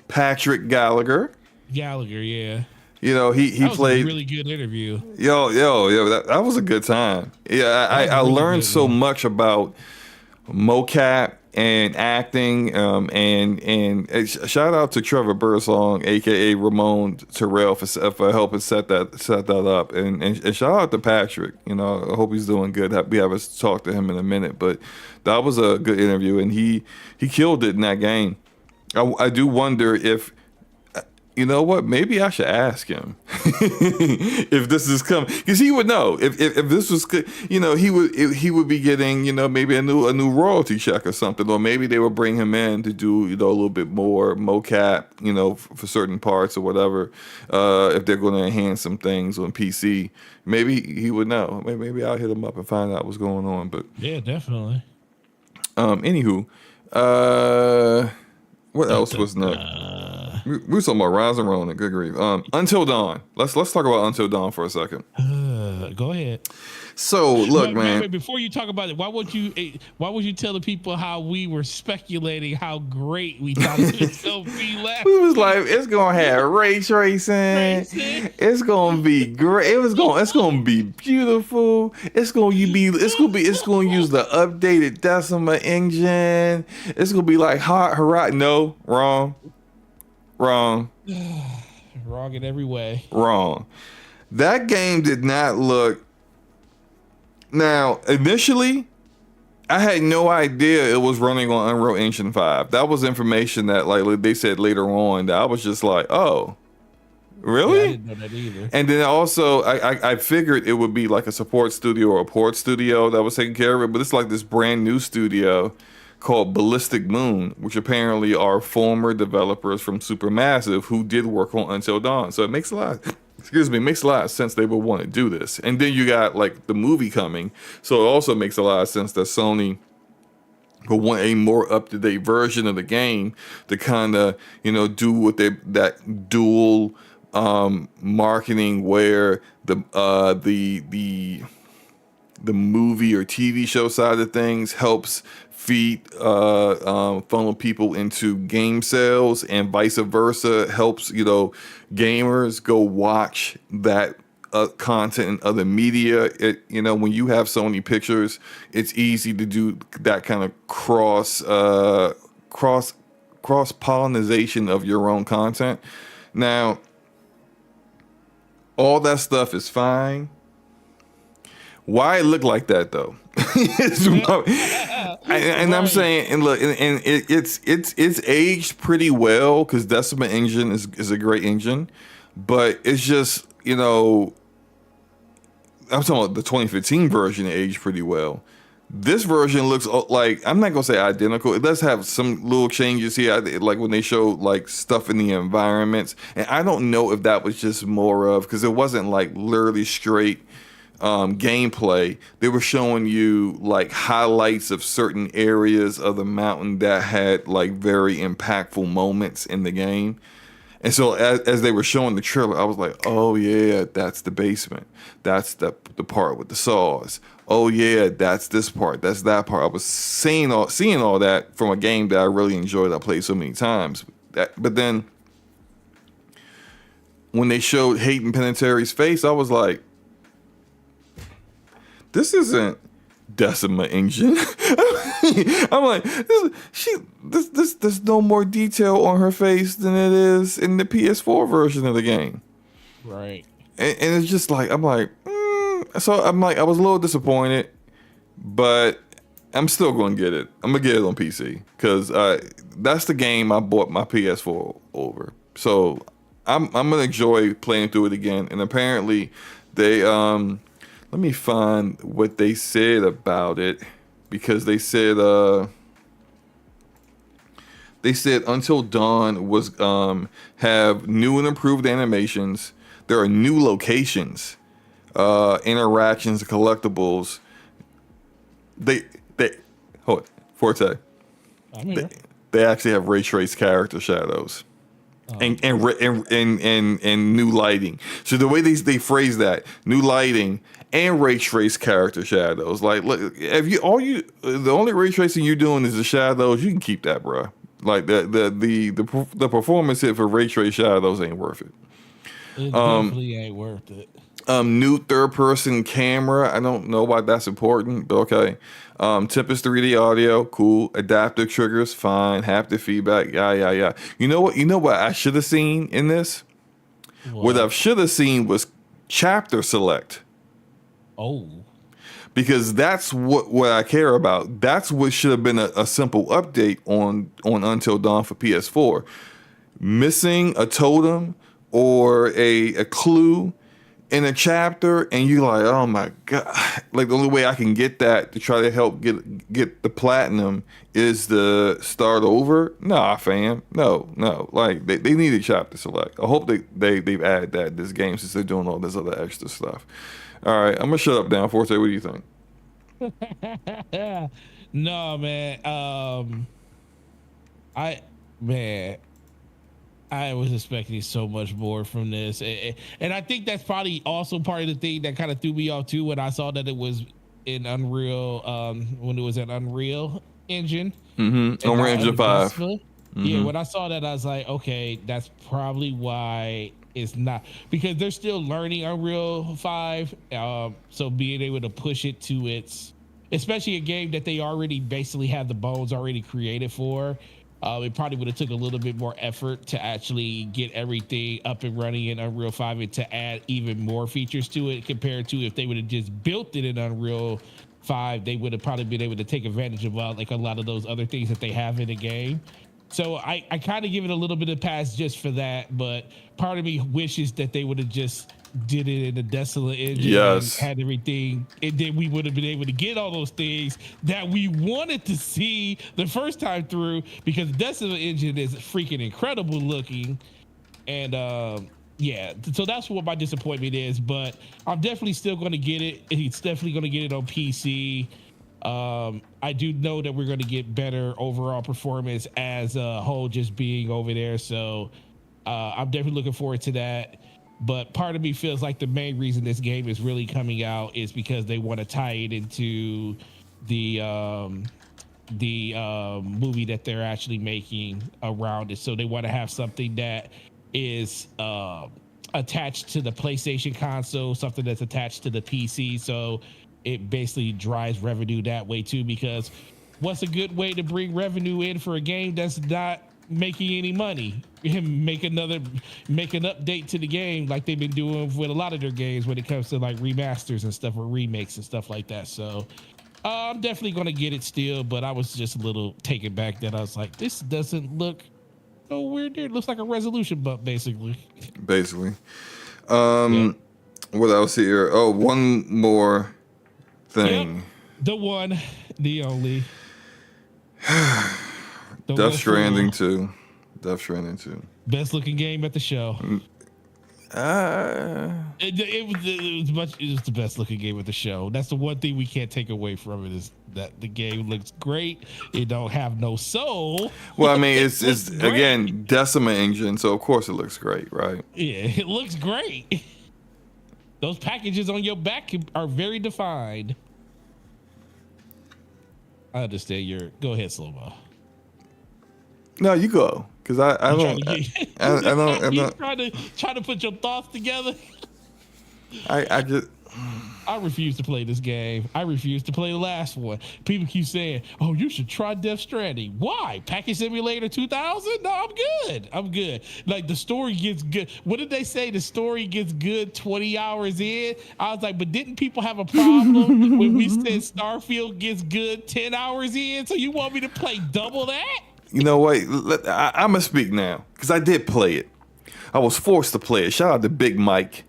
Speaker 2: Patrick Gallagher,
Speaker 1: yeah.
Speaker 2: He played
Speaker 1: a really good interview.
Speaker 2: Yo, that was a good time. Yeah, I learned so much about mocap and acting. And shout out to Trevor Bursong, aka Ramon Terrell, for helping set that up. And shout out to Patrick. I hope he's doing good. We have to talk to him in a minute, but that was a good interview, and he killed it in that game. I do wonder if, what, maybe I should ask him if this is coming, because he would know if this was, he would be getting, maybe a new royalty check or something, or maybe they would bring him in to do, a little bit more mocap, for certain parts or whatever. If they're going to enhance some things on PC, maybe he would know. Maybe I'll hit him up and find out what's going on. But
Speaker 1: yeah, definitely.
Speaker 2: Anywho, what else was not? We were talking about Rise and Ronin. Good grief. Until Dawn. Let's talk about Until Dawn for a second.
Speaker 1: Go ahead.
Speaker 2: So look, man.
Speaker 1: Wait, before you talk about it, why would you tell the people how we were speculating how great we thought it was gonna be last?
Speaker 2: We was like, it's gonna have ray tracing. It's gonna be great. It's gonna be beautiful. It's gonna use the updated Decima engine. It's gonna be like hot horizon. No, wrong.
Speaker 1: Wrong in every way.
Speaker 2: Wrong. That game did not look. Now, initially, I had no idea it was running on Unreal Engine 5. That was information that, like they said later on, that I was just like, oh, really?
Speaker 1: Yeah, I didn't know that either.
Speaker 2: And then also, I figured it would be like a support studio or a port studio that was taking care of it, but it's like this brand new studio called Ballistic Moon, which apparently are former developers from Supermassive who did work on Until Dawn. So it makes a lot excuse me, it makes a lot of sense they would want to do this. And then you got like the movie coming, so it also makes a lot of sense that Sony will want a more up-to-date version of the game to kind of, you know, do what that dual marketing where the movie or TV show side of things helps feed funnel people into game sales, and vice versa helps, you know, gamers go watch that content in other media. It, you know, when you have Sony Pictures, it's easy to do that kind of cross pollination of your own content. Now, all that stuff is fine. Why it look like that though? And I'm saying, and look, and it's aged pretty well because Decima engine is a great engine, but it's just, you know, I'm talking about the 2015 version aged pretty well. This version looks like, I'm not gonna say identical. It does have some little changes here, like when they show like stuff in the environments, and I don't know if that was just more of, because it wasn't like literally straight gameplay. They were showing you like highlights of certain areas of the mountain that had like very impactful moments in the game. And so as they were showing the trailer, I was like, oh yeah, that's the basement. That's the part with the saws. Oh yeah, that's this part. That's that part. I was seeing all that from a game that I really enjoyed. I played so many times. But then when they showed Hayden Panettiere's face, I was like, this isn't Decima engine. I'm like, there's no more detail on her face than it is in the PS4 version of the game.
Speaker 1: Right.
Speaker 2: And it's just like, I'm like, so I'm like, I was a little disappointed, but I'm still going to get it. I'm going to get it on PC because that's the game I bought my PS4 over. So I'm going to enjoy playing through it again. And apparently they, let me find what they said about it, because they said Until Dawn was have new and improved animations. There are new locations, interactions, collectibles. They hold it, Forte. They actually have ray trace character shadows. And new lighting. So the way they phrase that, new lighting and ray trace character shadows. Like, look, if the only ray tracing you're doing is the shadows, you can keep that, bro. Like the performance hit for ray trace shadows ain't worth it.
Speaker 1: It definitely ain't worth it.
Speaker 2: New third person camera. I don't know why that's important, but okay. Tempest 3D audio, cool. Adaptive triggers, fine. Haptic feedback, yeah. You know what I should have seen in this? What I should have seen was chapter select.
Speaker 1: Oh.
Speaker 2: Because that's what I care about. That's what should have been a simple update on Until Dawn for PS4. Missing a totem or a clue in a chapter, and you're like, oh my god! Like the only way I can get that to try to help get the platinum is to start over. Nah, fam, no. Like they need a chapter select. I hope they've added that in this game since they're doing all this other extra stuff. All right, I'm gonna shut up now. Forte, what do you think?
Speaker 1: No, man. I was expecting so much more from this, and I think that's probably also part of the thing that kind of threw me off too when I saw that it was in Unreal, when it was an Unreal Engine,
Speaker 2: Unreal Engine 5.
Speaker 1: Yeah, when I saw that, I was like, okay, that's probably why it's not, because they're still learning Unreal 5. So being able to push it to its, especially a game that they already basically have the bones already created for. It probably would have took a little bit more effort to actually get everything up and running in Unreal 5 and to add even more features to it compared to if they would have just built it in Unreal 5, they would have probably been able to take advantage of like a lot of those other things that they have in the game. So I kind of give it a little bit of pass just for that, but part of me wishes that they would have just did it in the Desolate engine, and had everything, and then we would have been able to get all those things that we wanted to see the first time through, because the Desolate engine is freaking incredible looking, and Yeah, so that's what my disappointment is, but I'm definitely still going to get it. It's definitely going to get it on PC. I do know that we're going to get better overall performance as a whole, just being over there. So I'm definitely looking forward to that. But part of me feels like the main reason this game is really coming out is because they want to tie it into the movie that they're actually making around it. So they want to have something that is attached to the PlayStation console, something that's attached to the PC. So it basically drives revenue that way too, because what's a good way to bring revenue in for a game that's not making any money? Make an update to the game like they've been doing with a lot of their games when it comes to like remasters and stuff, or remakes and stuff like that. So I'm definitely going to get it still, but I was just a little taken back that I was like, this doesn't look so weird. It looks like a resolution bump, basically.
Speaker 2: Yeah. What else here? Oh, one more thing.
Speaker 1: Yep. The one, the only.
Speaker 2: Death Stranding 2. Death Stranding 2.
Speaker 1: Best looking game at the show. It was the best looking game at the show. That's the one thing we can't take away from it, is that the game looks great. It don't have no soul.
Speaker 2: Well, I mean, it's again Decima engine, so of course it looks great, right?
Speaker 1: Yeah, it looks great. Those packages on your back are very defined. I understand go ahead, Slow-Mo.
Speaker 2: No, you go, because I don't. I'm not
Speaker 1: trying to put your thoughts together. I refuse to play this game. I refuse to play the last one. People keep saying, "Oh, you should try Death Stranding." Why? Package Simulator 2000? No, I'm good. Like, the story gets good. What did they say? The story gets good 20 hours in. I was like, but didn't people have a problem when we said Starfield gets good 10 hours in? So you want me to play double that?
Speaker 2: You know what? I'm gonna speak now, because I did play it. I was forced to play it. Shout out to Big Mike.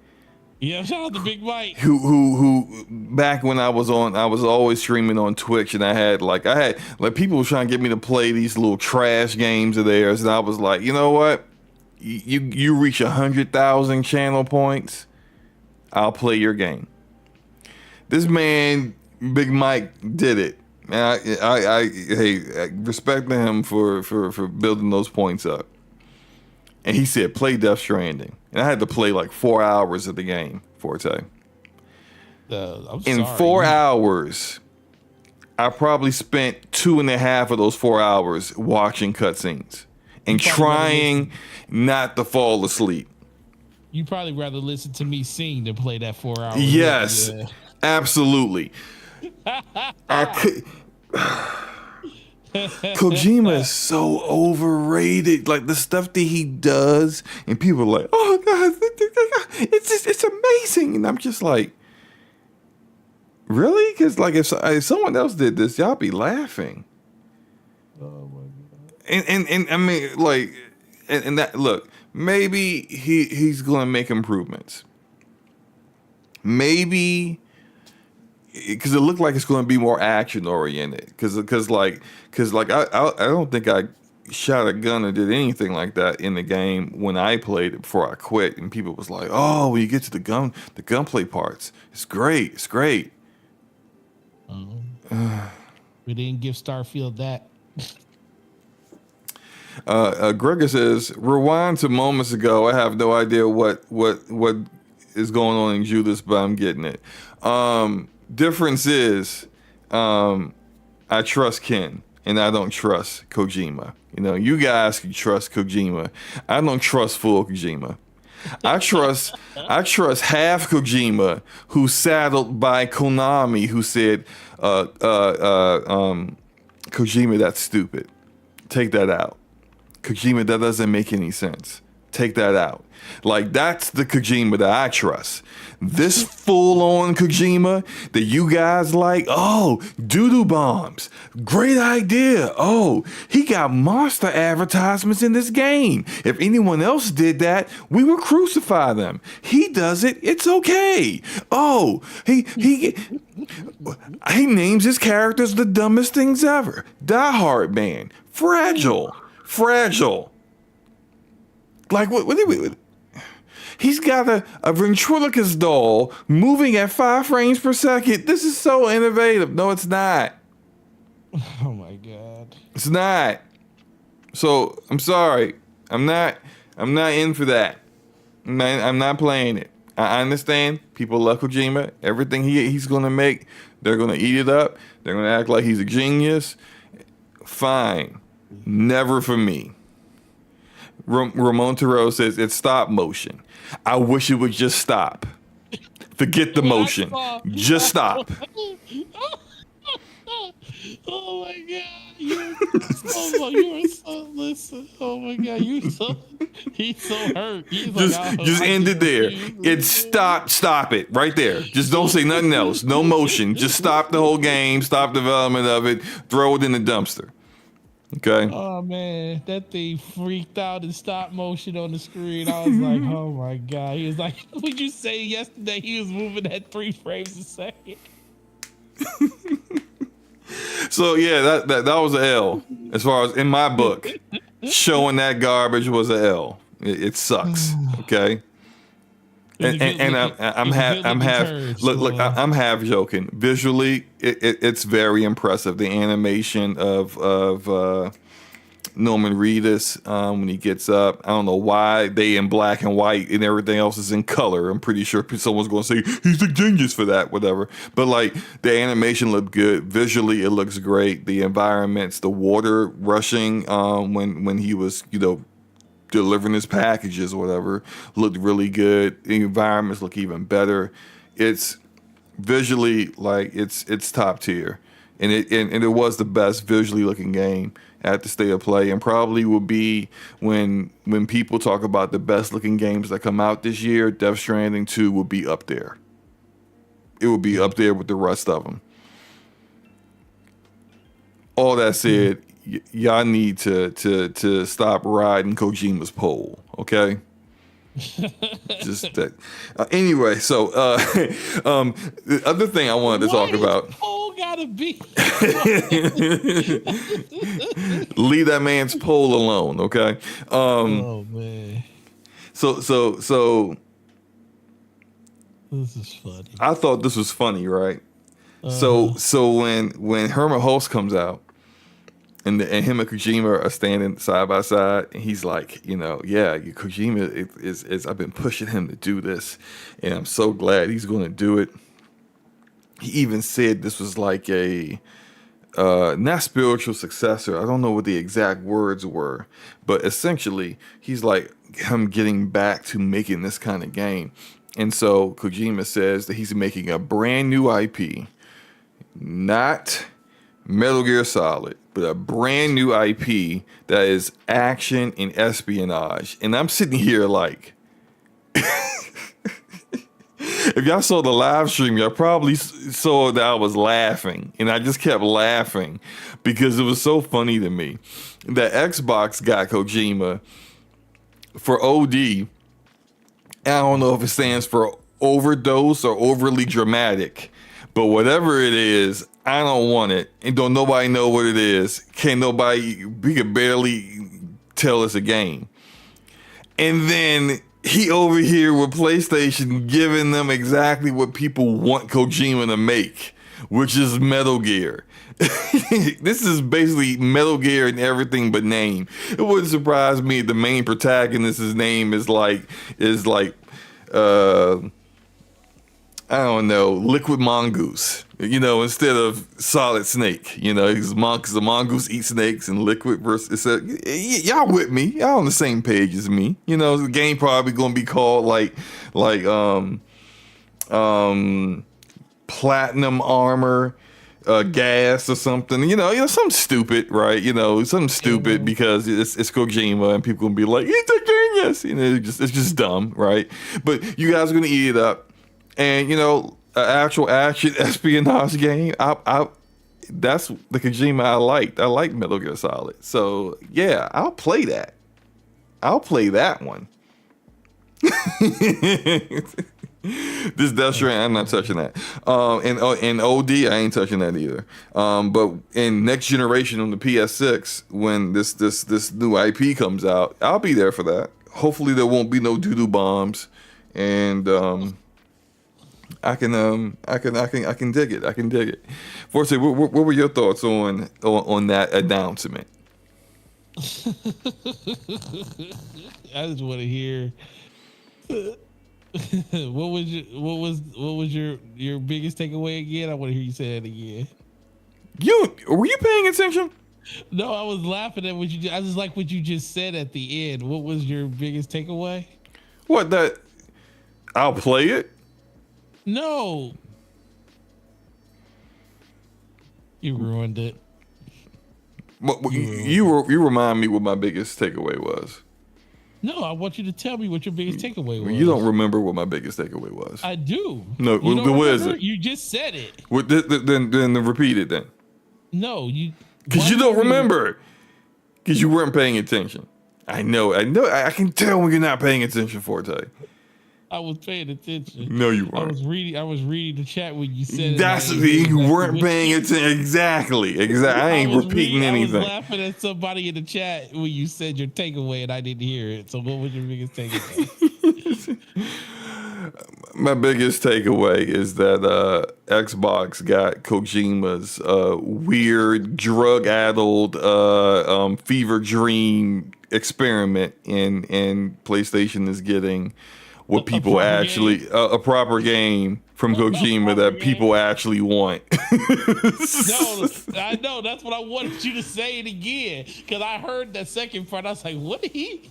Speaker 1: Yeah, shout out to Big Mike.
Speaker 2: Who back when I was always streaming on Twitch, and I had people trying to get me to play these little trash games of theirs, and I was like, you know what? You reach 100,000 channel points, I'll play your game. This man, Big Mike, did it. And I respect him for building those points up. And he said, play Death Stranding. And I had to play like 4 hours of the game, Forte. In 4 hours, I probably spent 2.5 of those 4 hours watching cutscenes and trying not to fall asleep.
Speaker 1: You probably rather listen to me sing than play that 4 hours.
Speaker 2: Yes, absolutely. Kojima is so overrated. Like, the stuff that he does, and people are like, "Oh God, it's amazing," and I'm just like, really? Because like, if someone else did this, y'all be laughing. Oh my God. And I mean, like, and that, look, maybe he's gonna make improvements. Maybe. Because it looked like it's going to be more action oriented. Because I don't think I shot a gun or did anything like that in the game when I played it before I quit. And people was like, "Oh, when you get to the gunplay parts, it's great. It's great."
Speaker 1: We didn't give Starfield that.
Speaker 2: Gregor says, "Rewind to moments ago. I have no idea what is going on in Judas, but I'm getting it." Difference is, I trust Ken and I don't trust Kojima. You know, you guys can trust Kojima. I don't trust full Kojima. I trust half Kojima, who's saddled by Konami, who said, Kojima, that's stupid. Take that out. Kojima, that doesn't make any sense. Take that out. Like, that's the Kojima that I trust. This full-on Kojima that you guys like, oh, doo-doo bombs, great idea. Oh, he got monster advertisements in this game. If anyone else did that, we would crucify them. He does it, it's okay. Oh, he names his characters the dumbest things ever. Die Hard Man, fragile. Like, what He's got a ventriloquist doll moving at 5 frames per second. This is so innovative. No, it's not.
Speaker 1: Oh my God.
Speaker 2: It's not. So I'm sorry. I'm not in for that. I'm not playing it. I understand people love Kojima. Everything he's gonna make, they're gonna eat it up. They're gonna act like he's a genius. Fine. Never for me. Ramon Terrell says it's stop motion. I wish it would just stop. Forget the motion. Just stop.
Speaker 1: Oh my God. You are so listen. Oh my God. He's so hurt.
Speaker 2: Just end it there. It's stop it right there. Just don't say nothing else. No motion. Just stop the whole game. Stop development of it. Throw it in the dumpster. Okay.
Speaker 1: Oh man, that thing freaked out and stop motion on the screen. I was like, oh my God. He was like, would you say yesterday he was moving at 3 frames a second?
Speaker 2: So yeah, that was an L as far as in my book. Showing that garbage was an L. It sucks. Okay. And I'm half joking. Visually, it's very impressive. The animation of Norman Reedus when he gets up. I don't know why they in black and white and everything else is in color. I'm pretty sure someone's going to say he's a genius for that, whatever. But like the animation looked good. Visually, it looks great. The environments, the water rushing when he was delivering his packages or whatever looked really good. The environments look even better. It's visually like it's top tier, and it was the best visually looking game at the State of Play, and probably will be when people talk about the best looking games that come out this year. Death Stranding 2 will be up there. It will be up there with the rest of them. All that said, y'all need to stop riding Kojima's pole, okay? Just that. Anyway, so the other thing I wanted to talk about.
Speaker 1: Pole gotta be.
Speaker 2: Leave that man's pole alone, okay?
Speaker 1: Oh man.
Speaker 2: So.
Speaker 1: This is funny.
Speaker 2: I thought this was funny, right? So when Herman Hulst comes out. And him and Kojima are standing side by side, and he's like, Kojima is I've been pushing him to do this, and I'm so glad he's going to do it. He even said this was like a not spiritual successor. I don't know what the exact words were, but essentially he's like him getting back to making this kind of game. And so Kojima says that he's making a brand new IP, not Metal Gear Solid, but a brand new IP that is action and espionage. And I'm sitting here like, if y'all saw the live stream, y'all probably saw that I was laughing. And I just kept laughing because it was so funny to me that Xbox got Kojima for OD. I don't know if it stands for overdose or overly dramatic, but whatever it is, I don't want it, and don't nobody know what it is. We could barely tell it's a game. And then he over here with PlayStation giving them exactly what people want Kojima to make, which is Metal Gear. This is basically Metal Gear in everything but name. It wouldn't surprise me if the main protagonist's name is like I don't know, Liquid Mongoose, instead of Solid Snake. Because the mongoose eats snakes, and Liquid versus. Y'all with me? Y'all on the same page as me. The game probably gonna be called like Platinum Armor, Gas or something. Something stupid, right? Something stupid because it's Kojima, and people gonna be like, he's a genius. It's just dumb, right? But you guys are gonna eat it up. And an actual action espionage game, that's the Kojima I liked. I like Metal Gear Solid, so yeah, I'll play that. I'll play that one. This Death Stranding, I'm not touching that. And OD, I ain't touching that either. But in next generation on the PS6, when this new IP comes out, I'll be there for that. Hopefully there won't be no doo-doo bombs. and I can dig it. I can dig it. Forte, what were your thoughts on that announcement?
Speaker 1: I just want to hear what was your biggest takeaway again? I want to hear you say it again.
Speaker 2: Were you paying attention?
Speaker 1: No, I was laughing at what you did. I just like what you just said at the end. What was your biggest takeaway?
Speaker 2: What, that I'll play it?
Speaker 1: No. You ruined it.
Speaker 2: You remind me what my biggest takeaway was.
Speaker 1: No, I want you to tell me what your biggest takeaway was.
Speaker 2: You don't remember what my biggest takeaway was.
Speaker 1: I do.
Speaker 2: No, what is it?
Speaker 1: You just said it.
Speaker 2: Then repeat it then.
Speaker 1: No, you.
Speaker 2: Because you don't remember. Because you weren't paying attention. I know. I can tell when you're not paying attention, Forte.
Speaker 1: I was paying attention.
Speaker 2: No, you weren't.
Speaker 1: I was reading the chat when you said
Speaker 2: That's you weren't paying attention. Exactly. I ain't repeating anything.
Speaker 1: I was laughing at somebody in the chat when you said your takeaway and I didn't hear it. So what was your biggest takeaway?
Speaker 2: My biggest takeaway is that Xbox got Kojima's weird, drug-addled, fever dream experiment, and PlayStation is getting what people actually a proper game from Kojima that people actually want.
Speaker 1: No, I know, that's what I wanted you to say it again, because I heard that second part. I was like, what did he?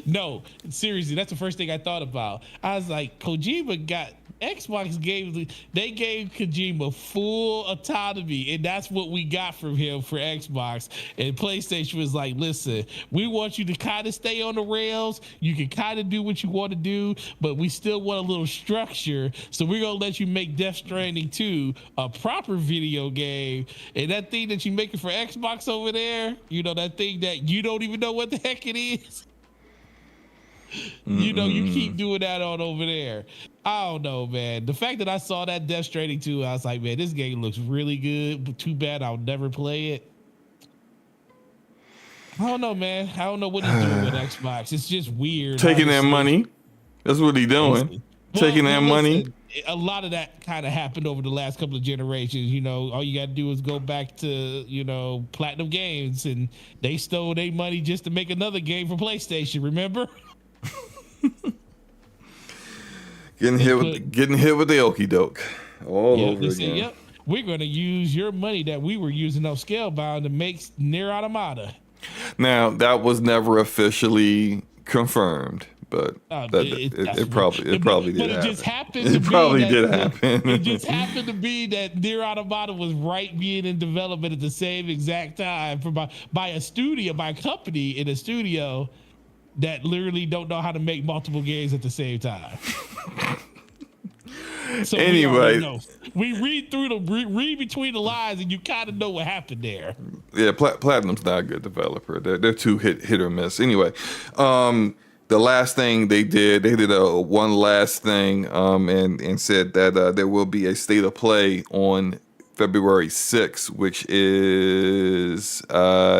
Speaker 1: No, seriously, that's the first thing I thought about. I was like, Kojima got Xbox gave Kojima full autonomy, and that's what we got from him for Xbox. And PlayStation was like, listen, we want you to kind of stay on the rails. You can kind of do what you want to do, but we still want a little structure. So we're gonna let you make Death Stranding 2 a proper video game. And that thing that you're making for Xbox over there, you know, that thing that you don't even know what the heck it is. You know, you keep doing that on over there. I don't know, man. The fact that I saw that Death Stranding 2, I was like, man, this game looks really good, but too bad I'll never play it. I don't know, man. I don't know what he's doing with Xbox. It's just weird.
Speaker 2: Taking that money. That's what he's doing. Taking that money.
Speaker 1: A lot of that kind of happened over the last couple of generations. You know, all you got to do is go back to, you know, Platinum Games, and they stole their money just to make another game for PlayStation. Remember?
Speaker 2: Getting hit with the okie doke all over again.
Speaker 1: Said, yep, we're going to use your money that we were using on Scalebound to make Nier Automata.
Speaker 2: Now, that was never officially confirmed, but it probably did happen.
Speaker 1: It just happened to happen. It just happened to be that Nier Automata was being in development at the same exact time by a company in a studio that literally don't know how to make multiple games at the same time. So
Speaker 2: anyway,
Speaker 1: we read between the lines, and you kind of know what happened there.
Speaker 2: Yeah, Platinum's not a good developer. They're too hit or miss. Anyway, the last thing they did one last thing, and said that there will be a state of play on February 6th, which is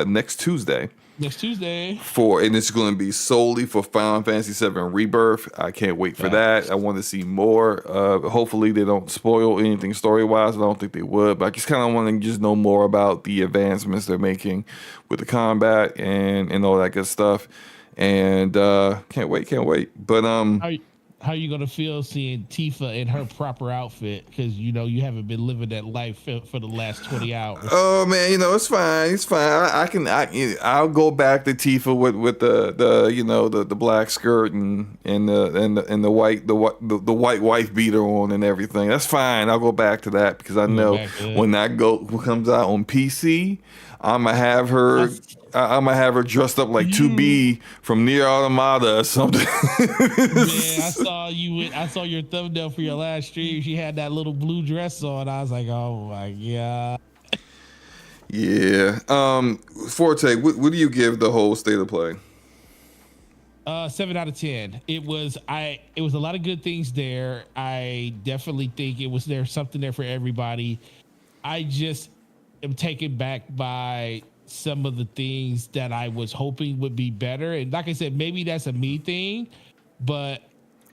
Speaker 2: next Tuesday.
Speaker 1: Next Tuesday.
Speaker 2: And it's going to be solely for Final Fantasy VII Rebirth. I can't wait for that. I want to see more. Hopefully they don't spoil anything story-wise. I don't think they would, but I just kind of want to just know more about the advancements they're making with the combat and all that good stuff. And can't wait. But
Speaker 1: how are you gonna feel seeing Tifa in her proper outfit? Because you know you haven't been living that life for the last 20 hours.
Speaker 2: Oh man, you know it's fine. I'll go back to Tifa with the black skirt and the white wife beater on and everything. That's fine. I'll go back to that because I know when that comes out on PC, I'm gonna have her dressed up like 2B from Nier Automata or something.
Speaker 1: Man, I saw your thumbnail for your last stream. She had that little blue dress on. I was like, oh my god.
Speaker 2: Yeah. Forte, what do you give the whole state of play?
Speaker 1: 7 out of 10. It was a lot of good things there. I definitely think there's something there for everybody. I just am taken back by some of the things that I was hoping would be better. And like I said, maybe that's a me thing, but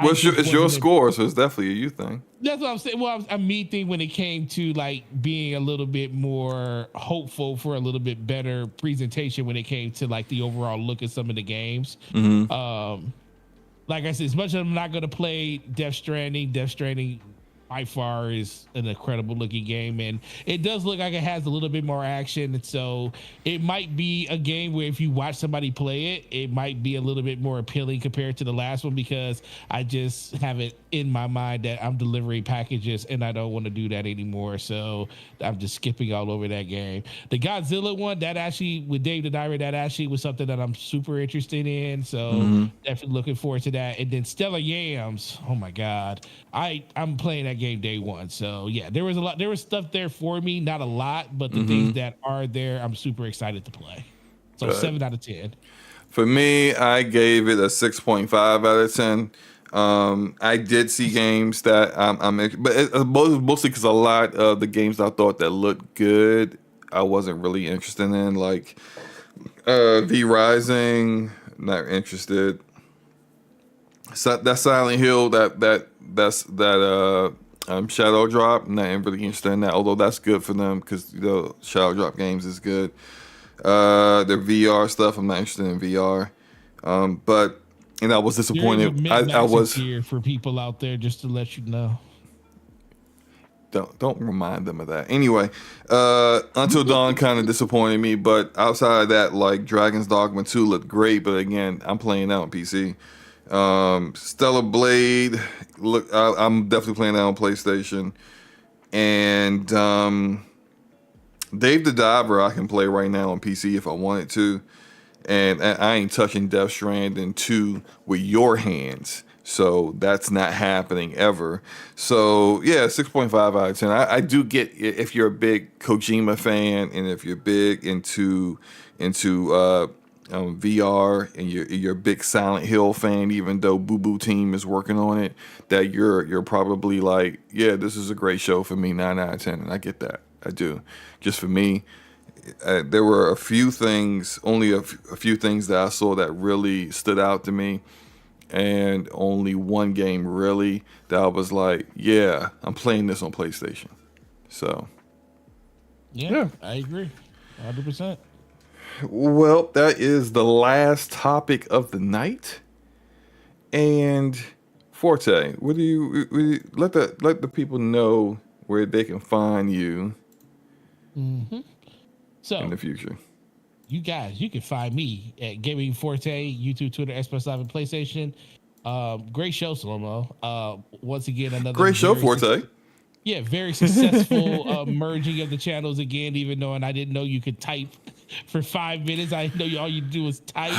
Speaker 2: it's your score, so it's definitely a you thing.
Speaker 1: That's what I'm saying. Well, I'm me thing when it came to like being a little bit more hopeful for a little bit better presentation when it came to like the overall look at some of the games. Like I said, as much as I'm not going to play Death Stranding by far is an incredible looking game, and it does look like it has a little bit more action, and so it might be a game where if you watch somebody play it, it might be a little bit more appealing compared to the last one, because I just have it in my mind that I'm delivering packages and I don't want to do that anymore, so I'm just skipping all over that game. The Godzilla one, that actually with Dave the Diver, that actually was something that I'm super interested in, so definitely looking forward to that. And then Stellar Yams, oh my god, I'm playing that game day one, so yeah, there was stuff there for me, not a lot, but the things that are there I'm super excited to play. So 7 out of 10
Speaker 2: for me. I gave it a 6.5 out of 10. I did see games that but mostly because a lot of the games I thought that looked good I wasn't really interested in, like V Rising, not interested. So that Silent Hill, that's Shadow Drop, not really interested in that, although that's good for them because Shadow Drop games is good. Their VR stuff, I'm not interested in VR. But I was disappointed. I was
Speaker 1: here for people out there, just to let you know.
Speaker 2: Don't remind them of that. Anyway, Until Dawn kind of disappointed me, but outside of that, like Dragon's Dogma 2 looked great, but again, I'm playing that on PC. Stellar Blade, look, I'm definitely playing that on PlayStation. And Dave the Diver I can play right now on PC if I wanted to. And I ain't touching Death Stranding 2 with your hands. So that's not happening ever. So yeah, 6.5 out of 10. I do get if you're a big Kojima fan and if you're big into VR and you're a big Silent Hill fan, even though Boo Boo Team is working on it, that you're probably like, yeah, this is a great show for me, 9 out of 10. And I get that. I do. Just for me, there were a few things that I saw that really stood out to me, and only one game really that I was like, yeah, I'm playing this on PlayStation. So
Speaker 1: yeah. I agree 100%.
Speaker 2: Well, that is the last topic of the night. And Forte, what do you let the people know where they can find you
Speaker 1: so
Speaker 2: in the future?
Speaker 1: You guys, you can find me at Gaming Forte, YouTube, Twitter, Xbox Live, and PlayStation. Great show, Slomo. Once again, another
Speaker 2: great show, Forte.
Speaker 1: Very successful merging of the channels again, even though I didn't know you could type for 5 minutes. I know all you do is type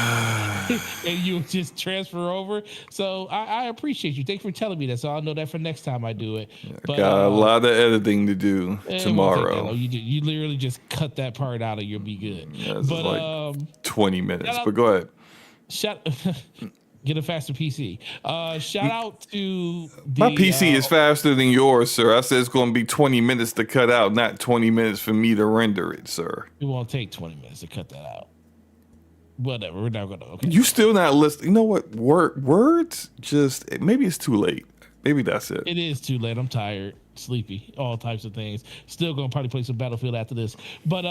Speaker 1: and you just transfer over. So I appreciate you. Thanks for telling me that. So I'll know that for next time I do it. But,
Speaker 2: got a lot of editing to do tomorrow.
Speaker 1: You literally just cut that part out and you'll be good.
Speaker 2: Yeah, but like 20 minutes, but go ahead.
Speaker 1: Get a faster PC. Shout out to
Speaker 2: my PC is faster than yours, sir. I said it's going to be 20 minutes to cut out, not 20 minutes for me to render it, sir.
Speaker 1: It won't take 20 minutes to cut that out. Whatever, we're not going to. Okay.
Speaker 2: You still not listening? You know what? Words just maybe it's too late. Maybe that's it.
Speaker 1: It is too late. I'm tired, sleepy, all types of things. Still going to probably play some Battlefield after this, but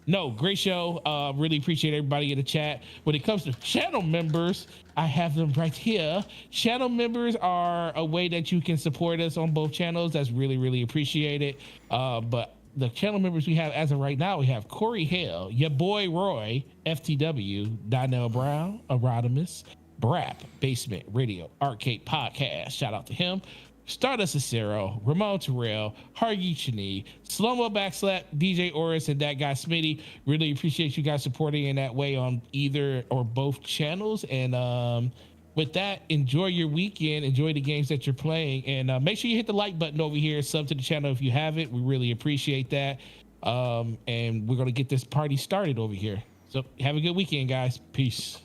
Speaker 1: no, great show. Really appreciate everybody in the chat. When it comes to channel members, I have them right here. Channel members are a way that you can support us on both channels. That's really, really appreciated. But the channel members we have as of right now, we have Corey Hale, your boy Roy, FTW, Donnell Brown, Erodimus, Brap, Basement Radio, Arcade Podcast. Shout out to him. Stardust Acero, Ramon Terrell, Hargi Chani, Slow-Mo Backslap, DJ Oris, and that guy Smitty. Really appreciate you guys supporting in that way on either or both channels. And with that, enjoy your weekend. Enjoy the games that you're playing. And make sure you hit the like button over here. Sub to the channel if you haven't. We really appreciate that. And we're going to get this party started over here. So have a good weekend, guys. Peace.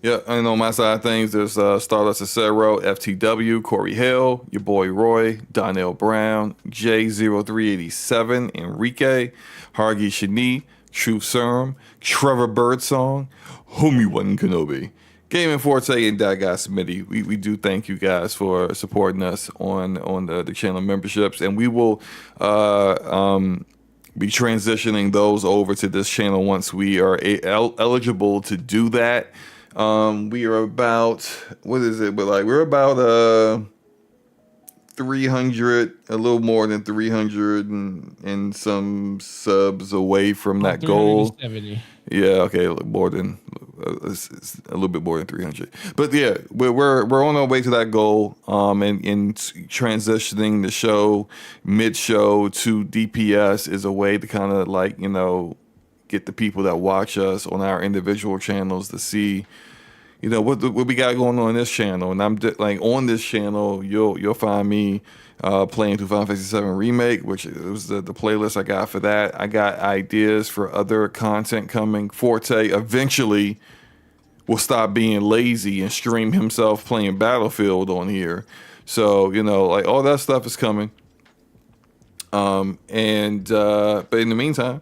Speaker 2: Yeah, and on my side of things, there's Stardust Acero, FTW, Corey Hill, your boy Roy, Donnell Brown, J0387, Enrique, Hargi Shani, Truth Serum, Trevor Birdsong, Homie One Kenobi. Gaming Forte and That Guy Smitty, we do thank you guys for supporting us on the channel memberships, and we will be transitioning those over to this channel once we are eligible to do that. We are about, what is it? But like we're about 300, a little more than 300 and some subs away from that goal. Yeah, okay, more than it's a little bit more than 300. But yeah, we're on our way to that goal. And transitioning the show mid-show to DPS is a way to kind of like, you know, get the people that watch us on our individual channels to see, you know, what we got going on this channel. And I'm like on this channel, you'll find me playing through Final Fantasy VII Remake, which was the playlist I got for that. I got ideas for other content coming. Forte eventually will stop being lazy and stream himself playing Battlefield on here. So, you know, like all that stuff is coming. But in the meantime,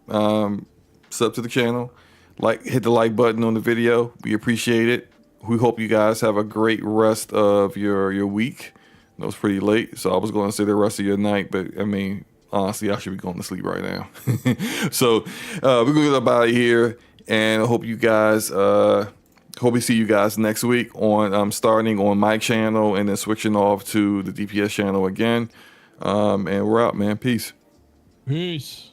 Speaker 2: sub to the channel, hit the like button on the video. We appreciate it. We hope you guys have a great rest of your week. It was pretty late, so I was going to say the rest of your night, but I mean, honestly, I should be going to sleep right now. So we're going to get up out of here, and I hope you guys, hope we see you guys next week on starting on my channel and then switching off to the DPS channel again. And we're out, man. Peace.
Speaker 1: Peace.